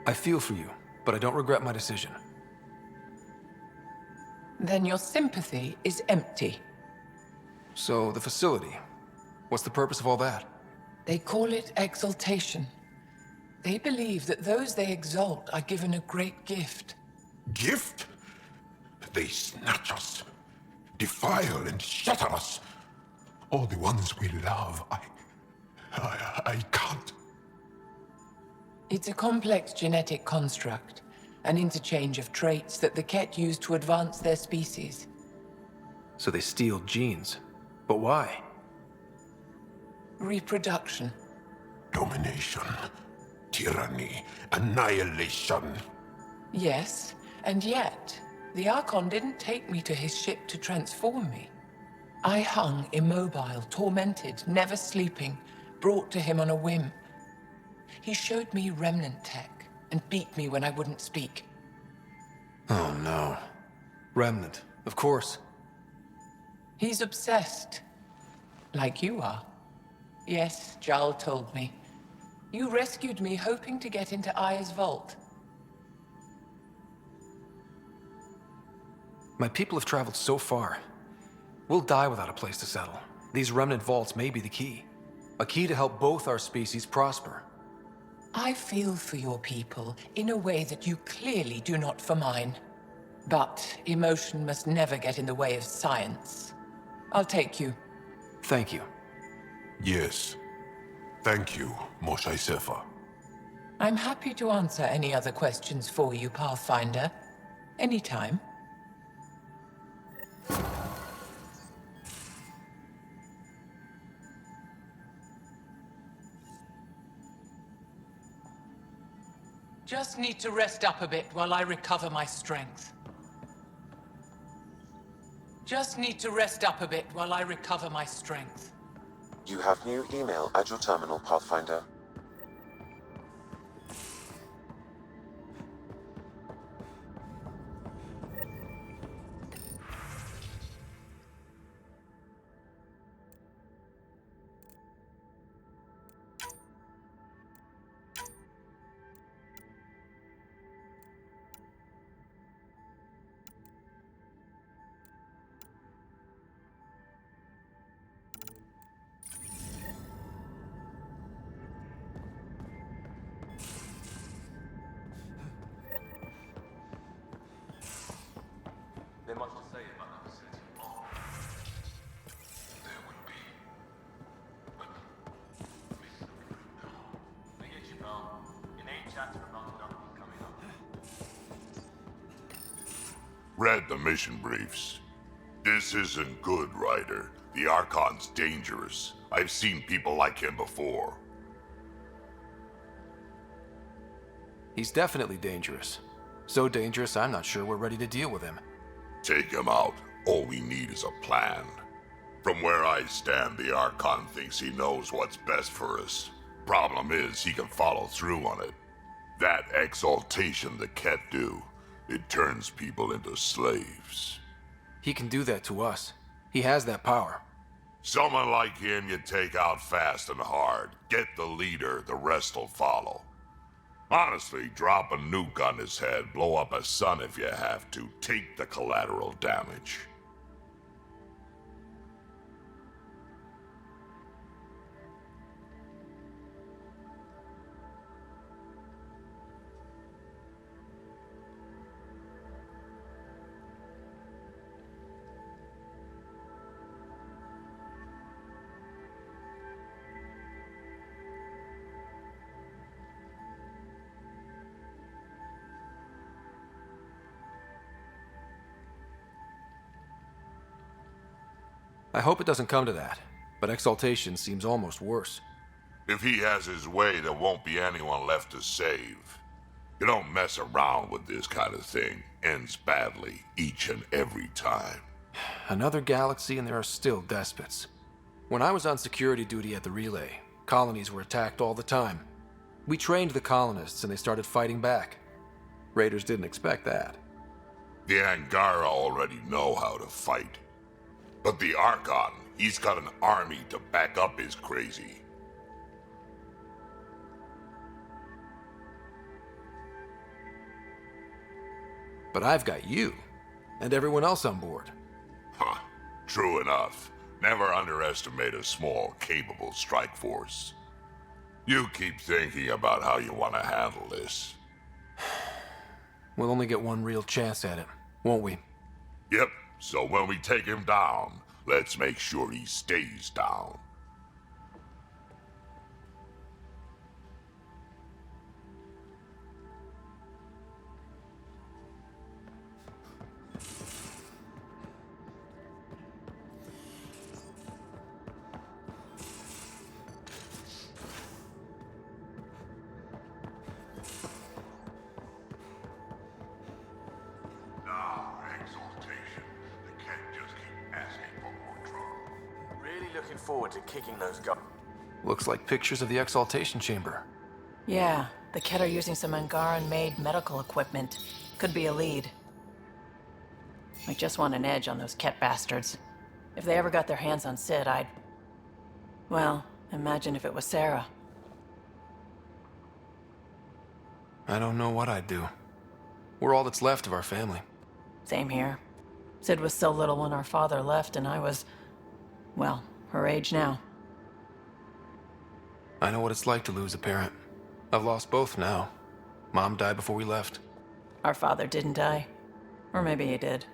I feel for you, but I don't regret my decision. Then your sympathy is empty. So, the facility. What's the purpose of all that? They call it exaltation. They believe that those they exalt are given a great gift. Gift? They snatch us, defile and shatter us. All the ones we love. I can't. It's a complex genetic construct, an interchange of traits that the Ket use to advance their species. So they steal genes. But why? Reproduction. Domination, tyranny, annihilation. Yes, and yet, the Archon didn't take me to his ship to transform me. I hung immobile, tormented, never sleeping, brought to him on a whim. He showed me remnant tech and beat me when I wouldn't speak. Oh no. Remnant, of course. He's obsessed. Like you are. Yes, Jarl told me. You rescued me hoping to get into Aya's vault. My people have traveled so far. We'll die without a place to settle. These remnant vaults may be the key. A key to help both our species prosper. I feel for your people in a way that you clearly do not for mine. But emotion must never get in the way of science. I'll take you. Thank you. Yes. Thank you, Moshe Sefer. I'm happy to answer any other questions for you, Pathfinder. Anytime. Just need to rest up a bit while I recover my strength. Just need to rest up a bit while I recover my strength. You have new email at your terminal, Pathfinder. There's much to say about the facility. There would be. I get you, pal. Inane chatter about nothing coming up. Read the mission briefs. This isn't good, Ryder. The Archon's dangerous. I've seen people like him before. He's definitely dangerous. So dangerous, I'm not sure we're ready to deal with him. Take him out. All we need is a plan. From where I stand, the Archon thinks he knows what's best for us. Problem is, he can follow through on it. That exaltation the Ket do, it turns people into slaves. He can do that to us. He has that power. Someone like him you take out fast and hard. Get the leader, the rest will follow. Honestly, drop a nuke on his head, blow up a sun if you have to. Take the collateral damage. I hope it doesn't come to that, but exaltation seems almost worse. If he has his way, there won't be anyone left to save. You don't mess around with this kind of thing. Ends badly, each and every time. Another galaxy and there are still despots. When I was on security duty at the relay, colonies were attacked all the time. We trained the colonists and they started fighting back. Raiders didn't expect that. The Angara already know how to fight. But the Archon, he's got an army to back up his crazy. But I've got you, and everyone else on board. Huh, true enough. Never underestimate a small, capable strike force. You keep thinking about how you want to handle this. We'll only get one real chance at it, won't we? Yep, so when we take him down, let's make sure he stays down. Looking forward to kicking those guys. Looks like pictures of the exaltation chamber. Yeah, the Ket are using some Angaran-made medical equipment. Could be a lead. I just want an edge on those Ket bastards. If they ever got their hands on Sid, I'd... Well, imagine if it was Sarah. I don't know what I'd do. We're all that's left of our family. Same here. Sid was so little when our father left, and I was... well, her age now. I know what it's like to lose a parent. I've lost both now. Mom died before we left. Our father didn't die. Or maybe he did.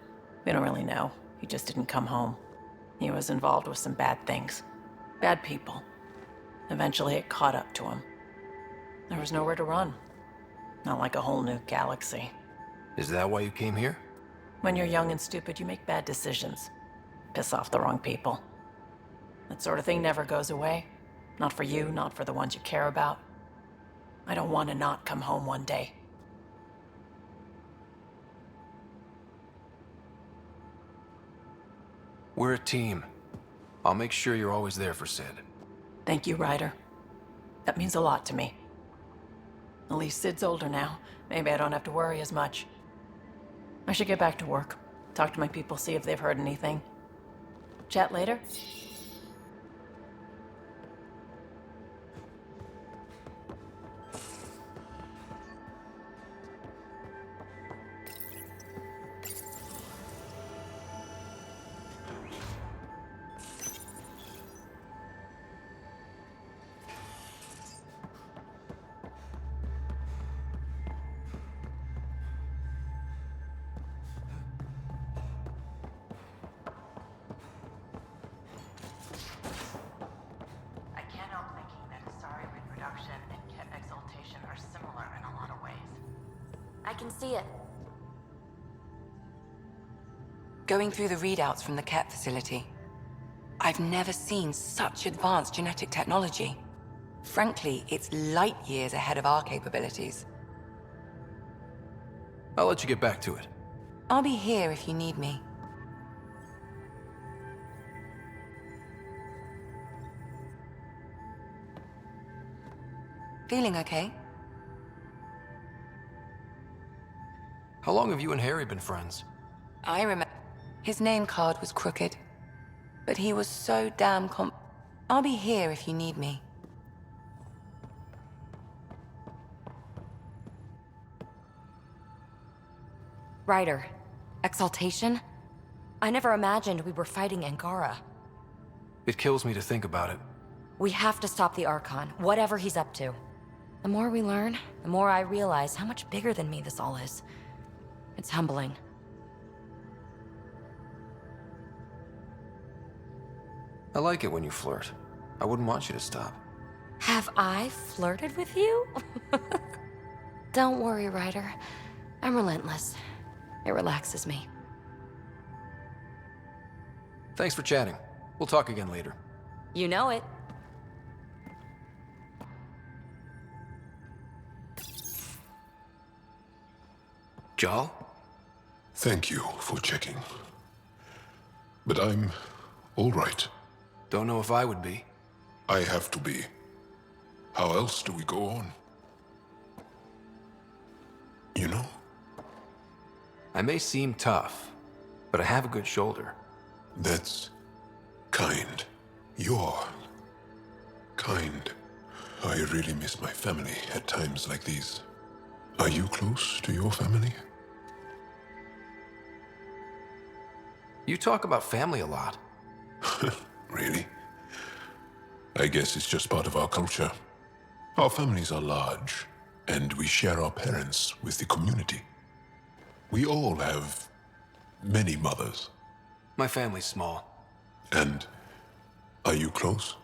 We don't really know. He just didn't come home. He was involved with some bad things. Bad people. Eventually it caught up to him. There was nowhere to run. Not like a whole new galaxy. Is that why you came here? When you're young and stupid, you make bad decisions. Piss off the wrong people. That sort of thing never goes away. Not for you, not for the ones you care about. I don't want to not come home one day. We're a team. I'll make sure you're always there for Sid. Thank you, Ryder. That means a lot to me. At least Sid's older now. Maybe I don't have to worry as much. I should get back to work. Talk to my people, see if they've heard anything. Chat later? I can see it. Going through the readouts from the Ket facility, I've never seen such advanced genetic technology. Frankly, it's light years ahead of our capabilities. I'll let you get back to it. I'll be here if you need me. Feeling okay? How long have you and Harry been friends? I remember. His name card was crooked, but he was so damn I'll be here if you need me. Ryder, exaltation? I never imagined we were fighting Angara. It kills me to think about it. We have to stop the Archon, whatever he's up to. The more we learn, the more I realize how much bigger than me this all is. It's humbling. I like it when you flirt. I wouldn't want you to stop. Have I flirted with you? Don't worry, Ryder. I'm relentless. It relaxes me. Thanks for chatting. We'll talk again later. You know it. Jal? Thank you for checking. But I'm all right. Don't know if I would be. I have to be. How else do we go on? You know? I may seem tough, but I have a good shoulder. That's kind. You're kind. I really miss my family at times like these. Are you close to your family? You talk about family a lot. Really? I guess it's just part of our culture. Our families are large, and we share our parents with the community. We all have many mothers. My family's small. And are you close?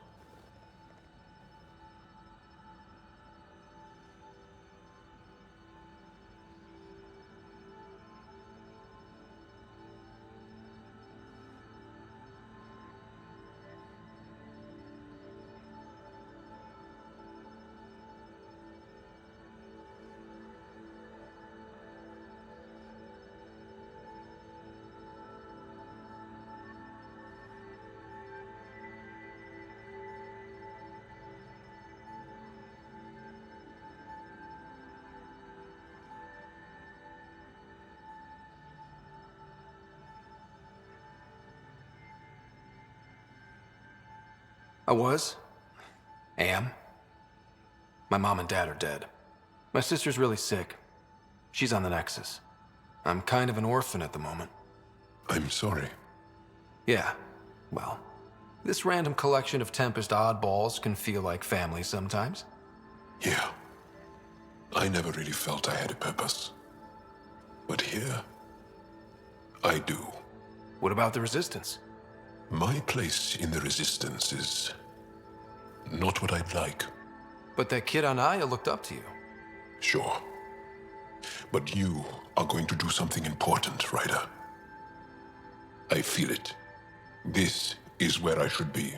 I was. Am. My mom and dad are dead. My sister's really sick. She's on the Nexus. I'm kind of an orphan at the moment. I'm sorry. Yeah, well, this random collection of Tempest oddballs can feel like family sometimes. Yeah. I never really felt I had a purpose. But here, I do. What about the Resistance? My place in the Resistance is not what I'd like. But that kid on Aya looked up to you. Sure. But you are going to do something important, Ryder. I feel it. This is where I should be.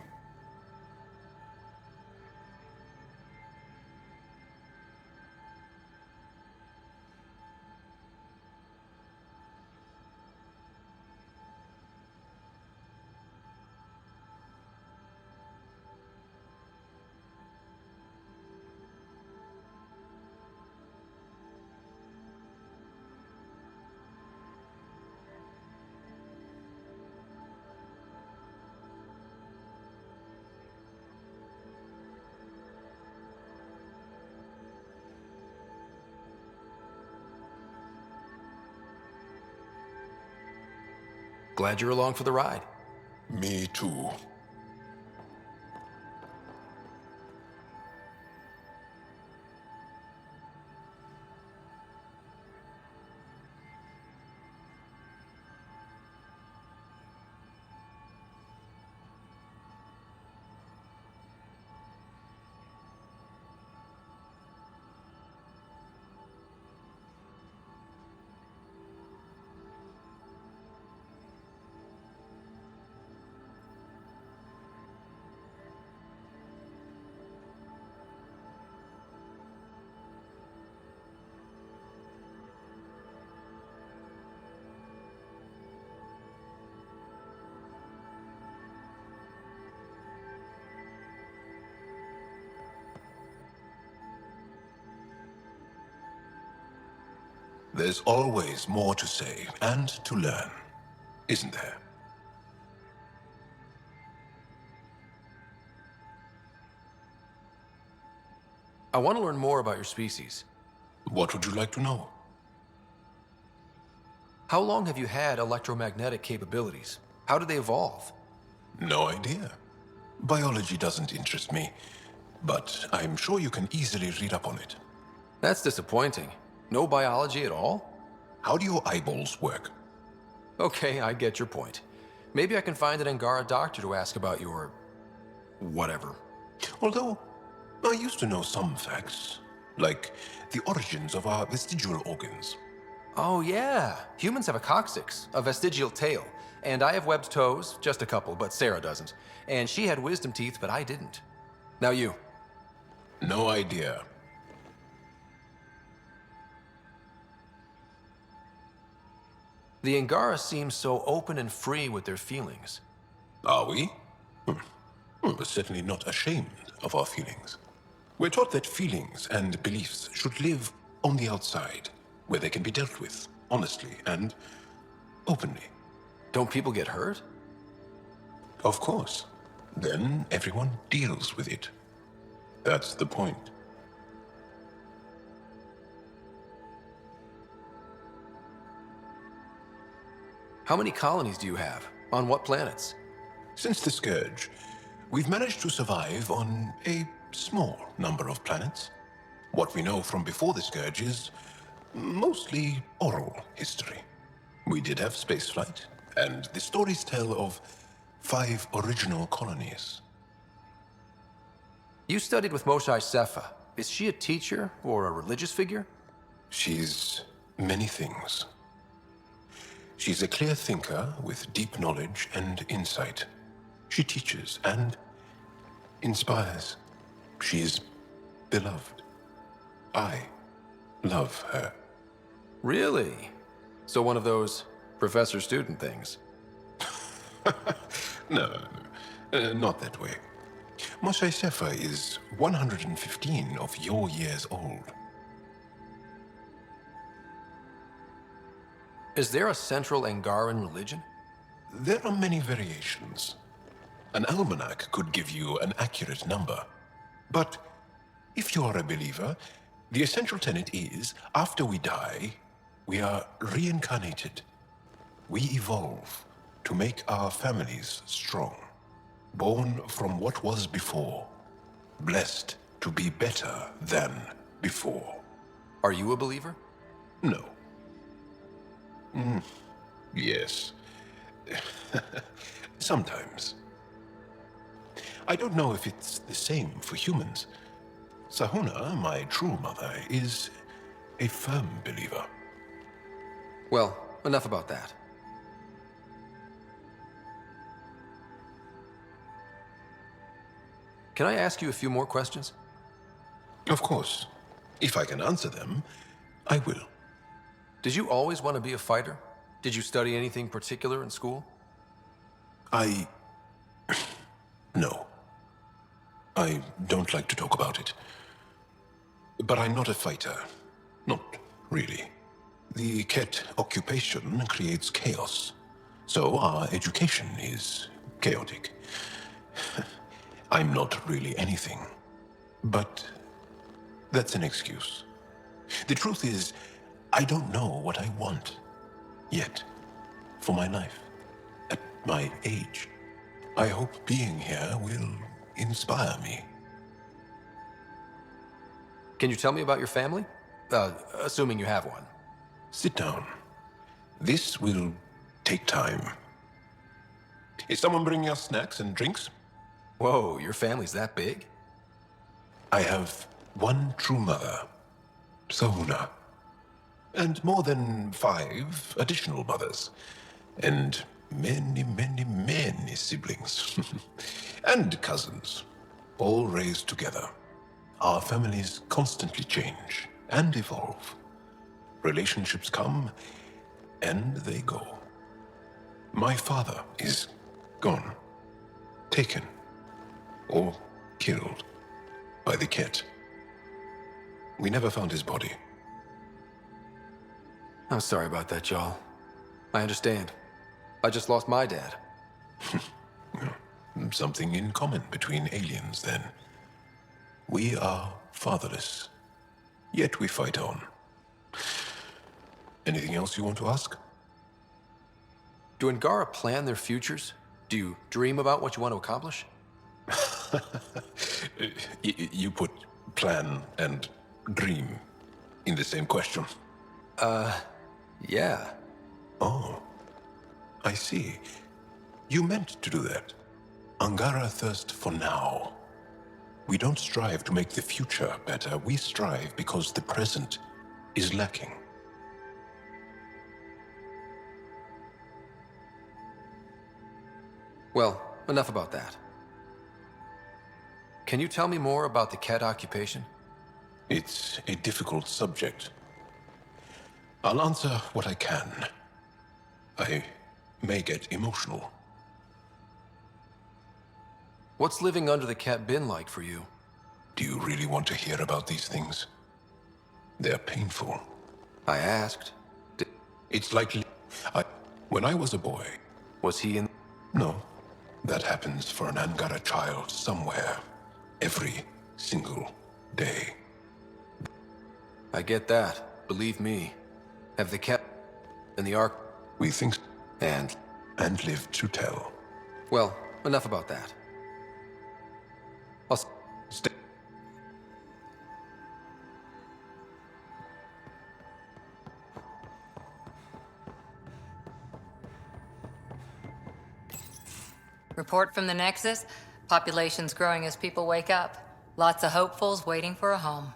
Glad you're along for the ride. Me too. There's always more to say and to learn, isn't there? I want to learn more about your species. What would you like to know? How long have you had electromagnetic capabilities? How did they evolve? No idea. Biology doesn't interest me, but I'm sure you can easily read up on it. That's disappointing. No biology at all? How do your eyeballs work? Okay, I get your point. Maybe I can find an Angara doctor to ask about your... whatever. Although, I used to know some facts, like the origins of our vestigial organs. Oh yeah, humans have a coccyx, a vestigial tail, and I have webbed toes, just a couple, but Sarah doesn't. And she had wisdom teeth, but I didn't. Now you. No idea. The Angara seem so open and free with their feelings. Are we? We're certainly not ashamed of our feelings. We're taught that feelings and beliefs should live on the outside, where they can be dealt with, honestly and openly. Don't people get hurt? Of course. Then everyone deals with it. That's the point. How many colonies do you have? On what planets? Since the Scourge, we've managed to survive on a small number of planets. What we know from before the Scourge is mostly oral history. We did have spaceflight, and the stories tell of 5 original colonies. You studied with Moshae Sefa. Is she a teacher or a religious figure? She's many things. She's a clear thinker with deep knowledge and insight. She teaches and inspires. She's beloved. I love her. Really? So one of those professor-student things? No, not that way. Moshae Sefa is 115 of your years old. Is there a central Angaran religion? There are many variations. An almanac could give you an accurate number. But if you are a believer, the essential tenet is, after we die, we are reincarnated. We evolve to make our families strong. Born from what was before. Blessed to be better than before. Are you a believer? No. Yes. Sometimes. I don't know if it's the same for humans. Sahuna, my true mother, is a firm believer. Well, enough about that. Can I ask you a few more questions? Of course. If I can answer them, I will. Did you always want to be a fighter? Did you study anything particular in school? No. I don't like to talk about it. But I'm not a fighter. Not really. The Ket occupation creates chaos. So our education is chaotic. I'm not really anything. But that's an excuse. The truth is, I don't know what I want. Yet. For my life. At my age. I hope being here will inspire me. Can you tell me about your family? Assuming you have one. Sit down. This will take time. Is someone bringing us snacks and drinks? Whoa, your family's that big? I have one true mother, Sahuna, and more than 5 additional mothers, and many, many, many siblings, and cousins, all raised together. Our families constantly change and evolve. Relationships come and they go. My father is gone, taken, or killed by the Ket. We never found his body. I'm sorry about that, Jarl. I understand. I just lost my dad. Something in common between aliens, then. We are fatherless, yet we fight on. Anything else you want to ask? Do Angara plan their futures? Do you dream about what you want to accomplish? You put plan and dream in the same question. Yeah. Oh, I see. You meant to do that. Angara thirst for now. We don't strive to make the future better. We strive because the present is lacking. Well, enough about that. Can you tell me more about the Ket occupation? It's a difficult subject. I'll answer what I can. I may get emotional. What's living under the Ket been like for you? Do you really want to hear about these things? They're painful. I asked. It's likely... When I was a boy... Was he in... No. That happens for an Angara child somewhere. Every single day. I get that. Believe me. Have the Ket... in the Ark... We think... And live to tell. Well, enough about that. I'll stay. Report from the Nexus. Population's growing as people wake up. Lots of hopefuls waiting for a home.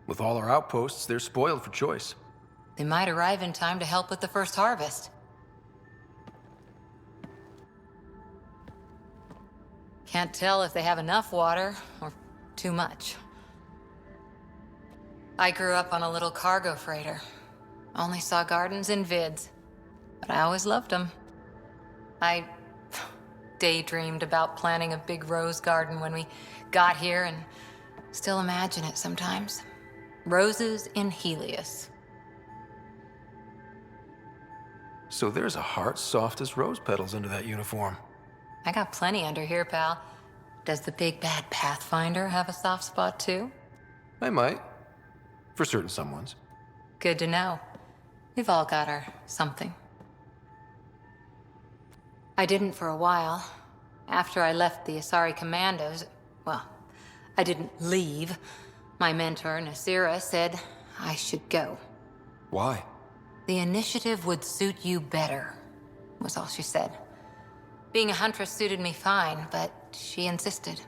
With all our outposts, they're spoiled for choice. They might arrive in time to help with the first harvest. Can't tell if they have enough water or too much. I grew up on a little cargo freighter. Only saw gardens in vids, but I always loved them. I daydreamed about planting a big rose garden when we got here and still imagine it sometimes. Roses in Helios. So there's a heart soft as rose petals under that uniform. I got plenty under here, pal. Does the big bad Pathfinder have a soft spot too? I might. For certain someones. Good to know. We've all got our something. I didn't for a while. After I left the Asari Commandos, well, I didn't leave. My mentor, Nasira, said I should go. Why? The initiative would suit you better, was all she said. Being a huntress suited me fine, but she insisted.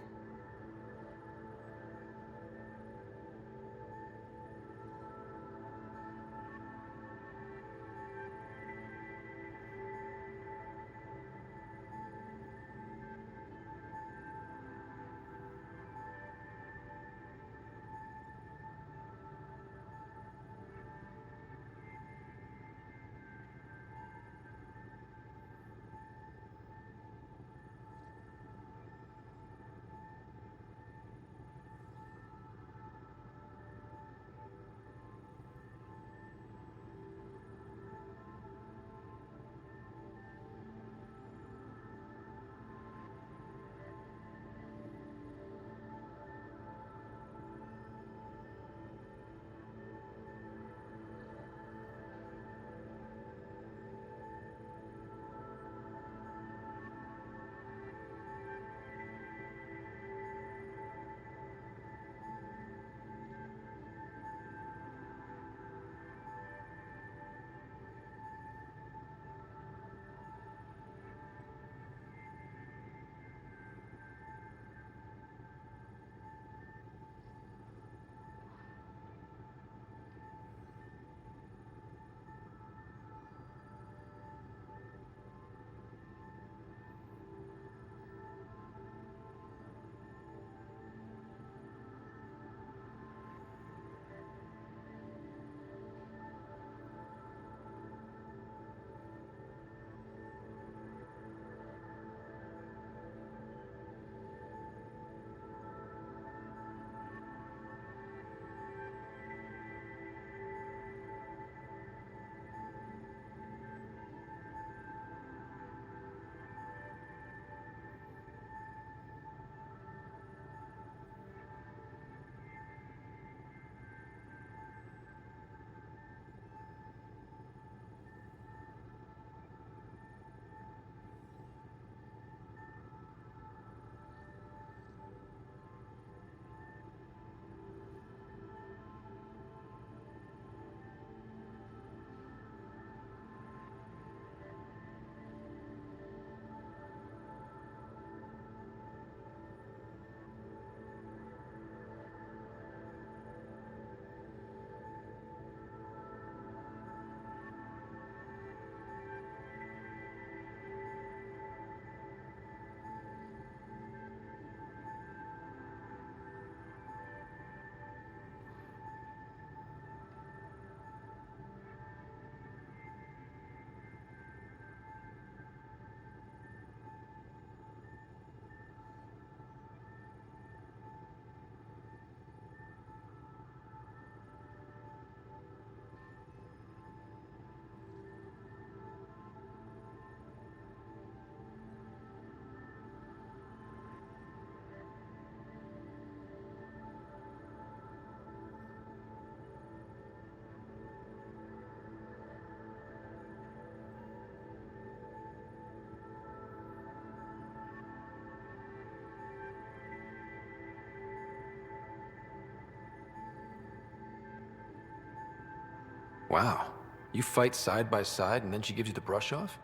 Wow. You fight side by side and then she gives you the brush off?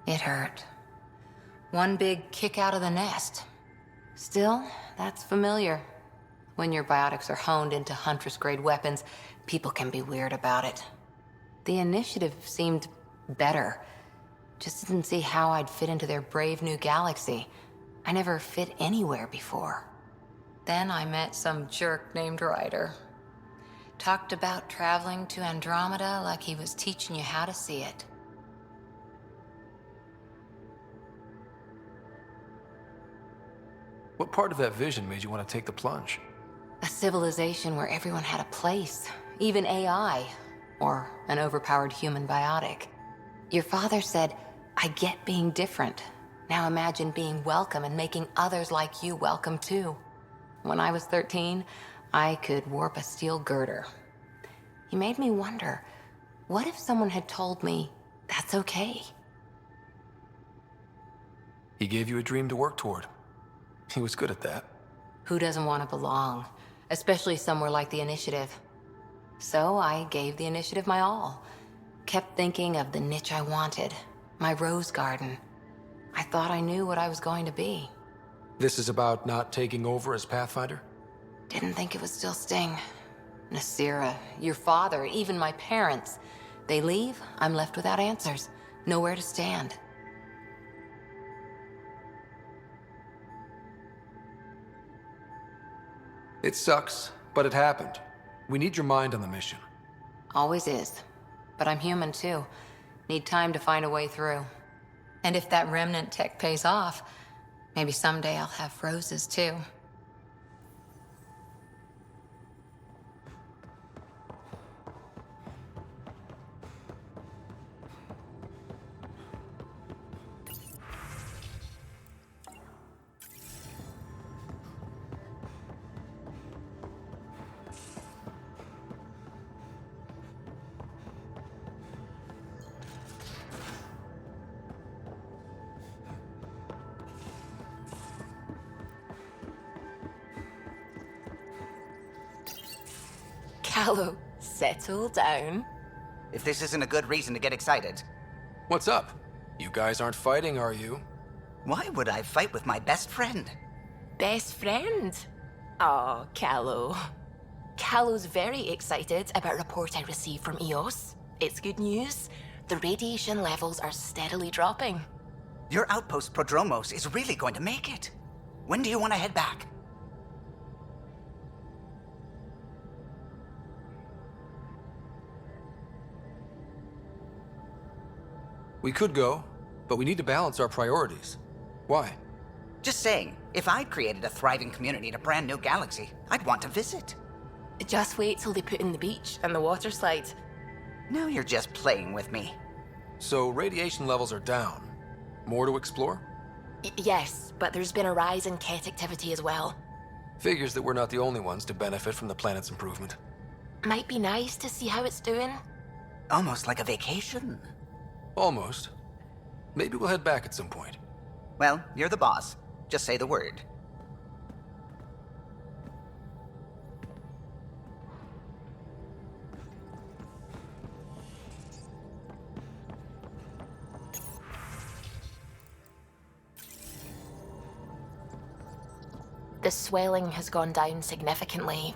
It hurt. One big kick out of the nest. Still, that's familiar. When your biotics are honed into Huntress-grade weapons, people can be weird about it. The initiative seemed better. Just didn't see how I'd fit into their brave new galaxy. I never fit anywhere before. Then I met some jerk named Ryder. Talked about traveling to Andromeda like he was teaching you how to see it. What part of that vision made you want to take the plunge? A civilization where everyone had a place, even AI, or an overpowered human biotic. Your father said, I get being different. Now imagine being welcome and making others like you welcome too. When I was 13, I could warp a steel girder. He made me wonder, what if someone had told me that's okay? He gave you a dream to work toward. He was good at that. Who doesn't want to belong? Especially somewhere like the Initiative. So I gave the Initiative my all. Kept thinking of the niche I wanted. My rose garden. I thought I knew what I was going to be. This is about not taking over as Pathfinder? Didn't think it would still sting. Nasira, your father, even my parents. They leave, I'm left without answers. Nowhere to stand. It sucks, but it happened. We need your mind on the mission. Always is. But I'm human too. Need time to find a way through. And if that remnant tech pays off, maybe someday I'll have roses too. Callow, settle down. If this isn't a good reason to get excited. What's up? You guys aren't fighting, are you? Why would I fight with my best friend? Best friend? Oh, Callow. Callow's very excited about a report I received from EOS. It's good news. The radiation levels are steadily dropping. Your outpost Prodromos is really going to make it. When do you want to head back? We could go, but we need to balance our priorities. Why? Just saying, if I'd created a thriving community in a brand new galaxy, I'd want to visit. Just wait till they put in the beach and the water slide. Now you're just playing with me. So radiation levels are down. More to explore? Yes, but there's been a rise in Ket activity as well. Figures that we're not the only ones to benefit from the planet's improvement. Might be nice to see how it's doing. Almost like a vacation. Almost. Maybe we'll head back at some point. Well, you're the boss. Just say the word. The swelling has gone down significantly,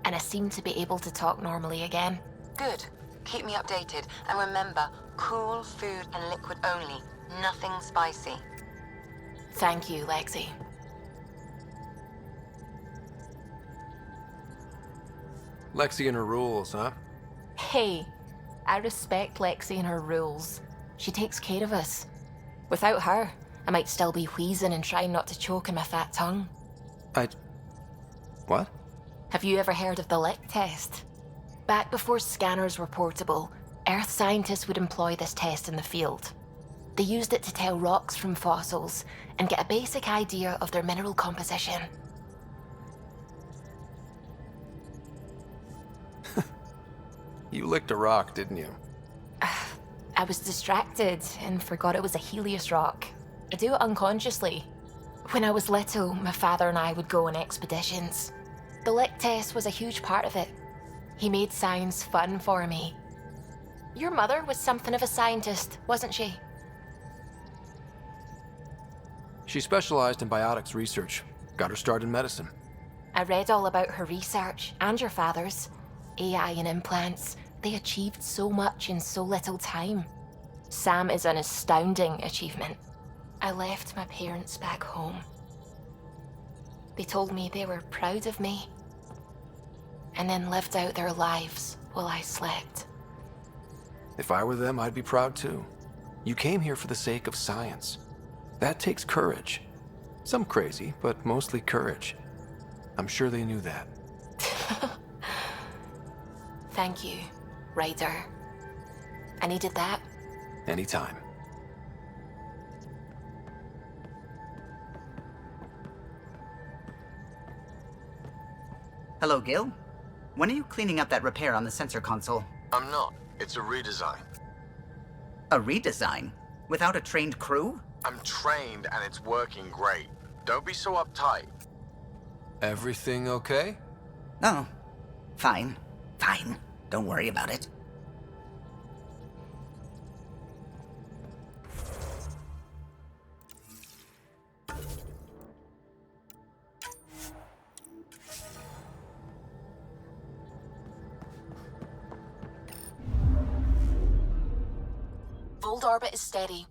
and I seem to be able to talk normally again. Good. Keep me updated. And remember, cool food and liquid only. Nothing spicy. Thank you, Lexi. Lexi and her rules, huh? Hey, I respect Lexi and her rules. She takes care of us. Without her, I might still be wheezing and trying not to choke in my fat tongue. What? Have you ever heard of the lick test? Back before scanners were portable, Earth scientists would employ this test in the field. They used it to tell rocks from fossils and get a basic idea of their mineral composition. You licked a rock, didn't you? I was distracted and forgot it was a Helios rock. I do it unconsciously. When I was little, my father and I would go on expeditions. The lick test was a huge part of it. He made science fun for me. Your mother was something of a scientist, wasn't she? She specialized in biotics research. Got her start in medicine. I read all about her research, and your father's. AI and implants. They achieved so much in so little time. Sam is an astounding achievement. I left my parents back home. They told me they were proud of me, and then lived out their lives while I slept. If I were them, I'd be proud too. You came here for the sake of science. That takes courage. Some crazy, but mostly courage. I'm sure they knew that. Thank you, Ryder. I needed that. Anytime. Hello, Gil. When are you cleaning up that repair on the sensor console? I'm not. It's a redesign. A redesign? Without a trained crew? I'm trained and it's working great. Don't be so uptight. Everything okay? No. Fine. Fine. Don't worry about it. orbit is steady.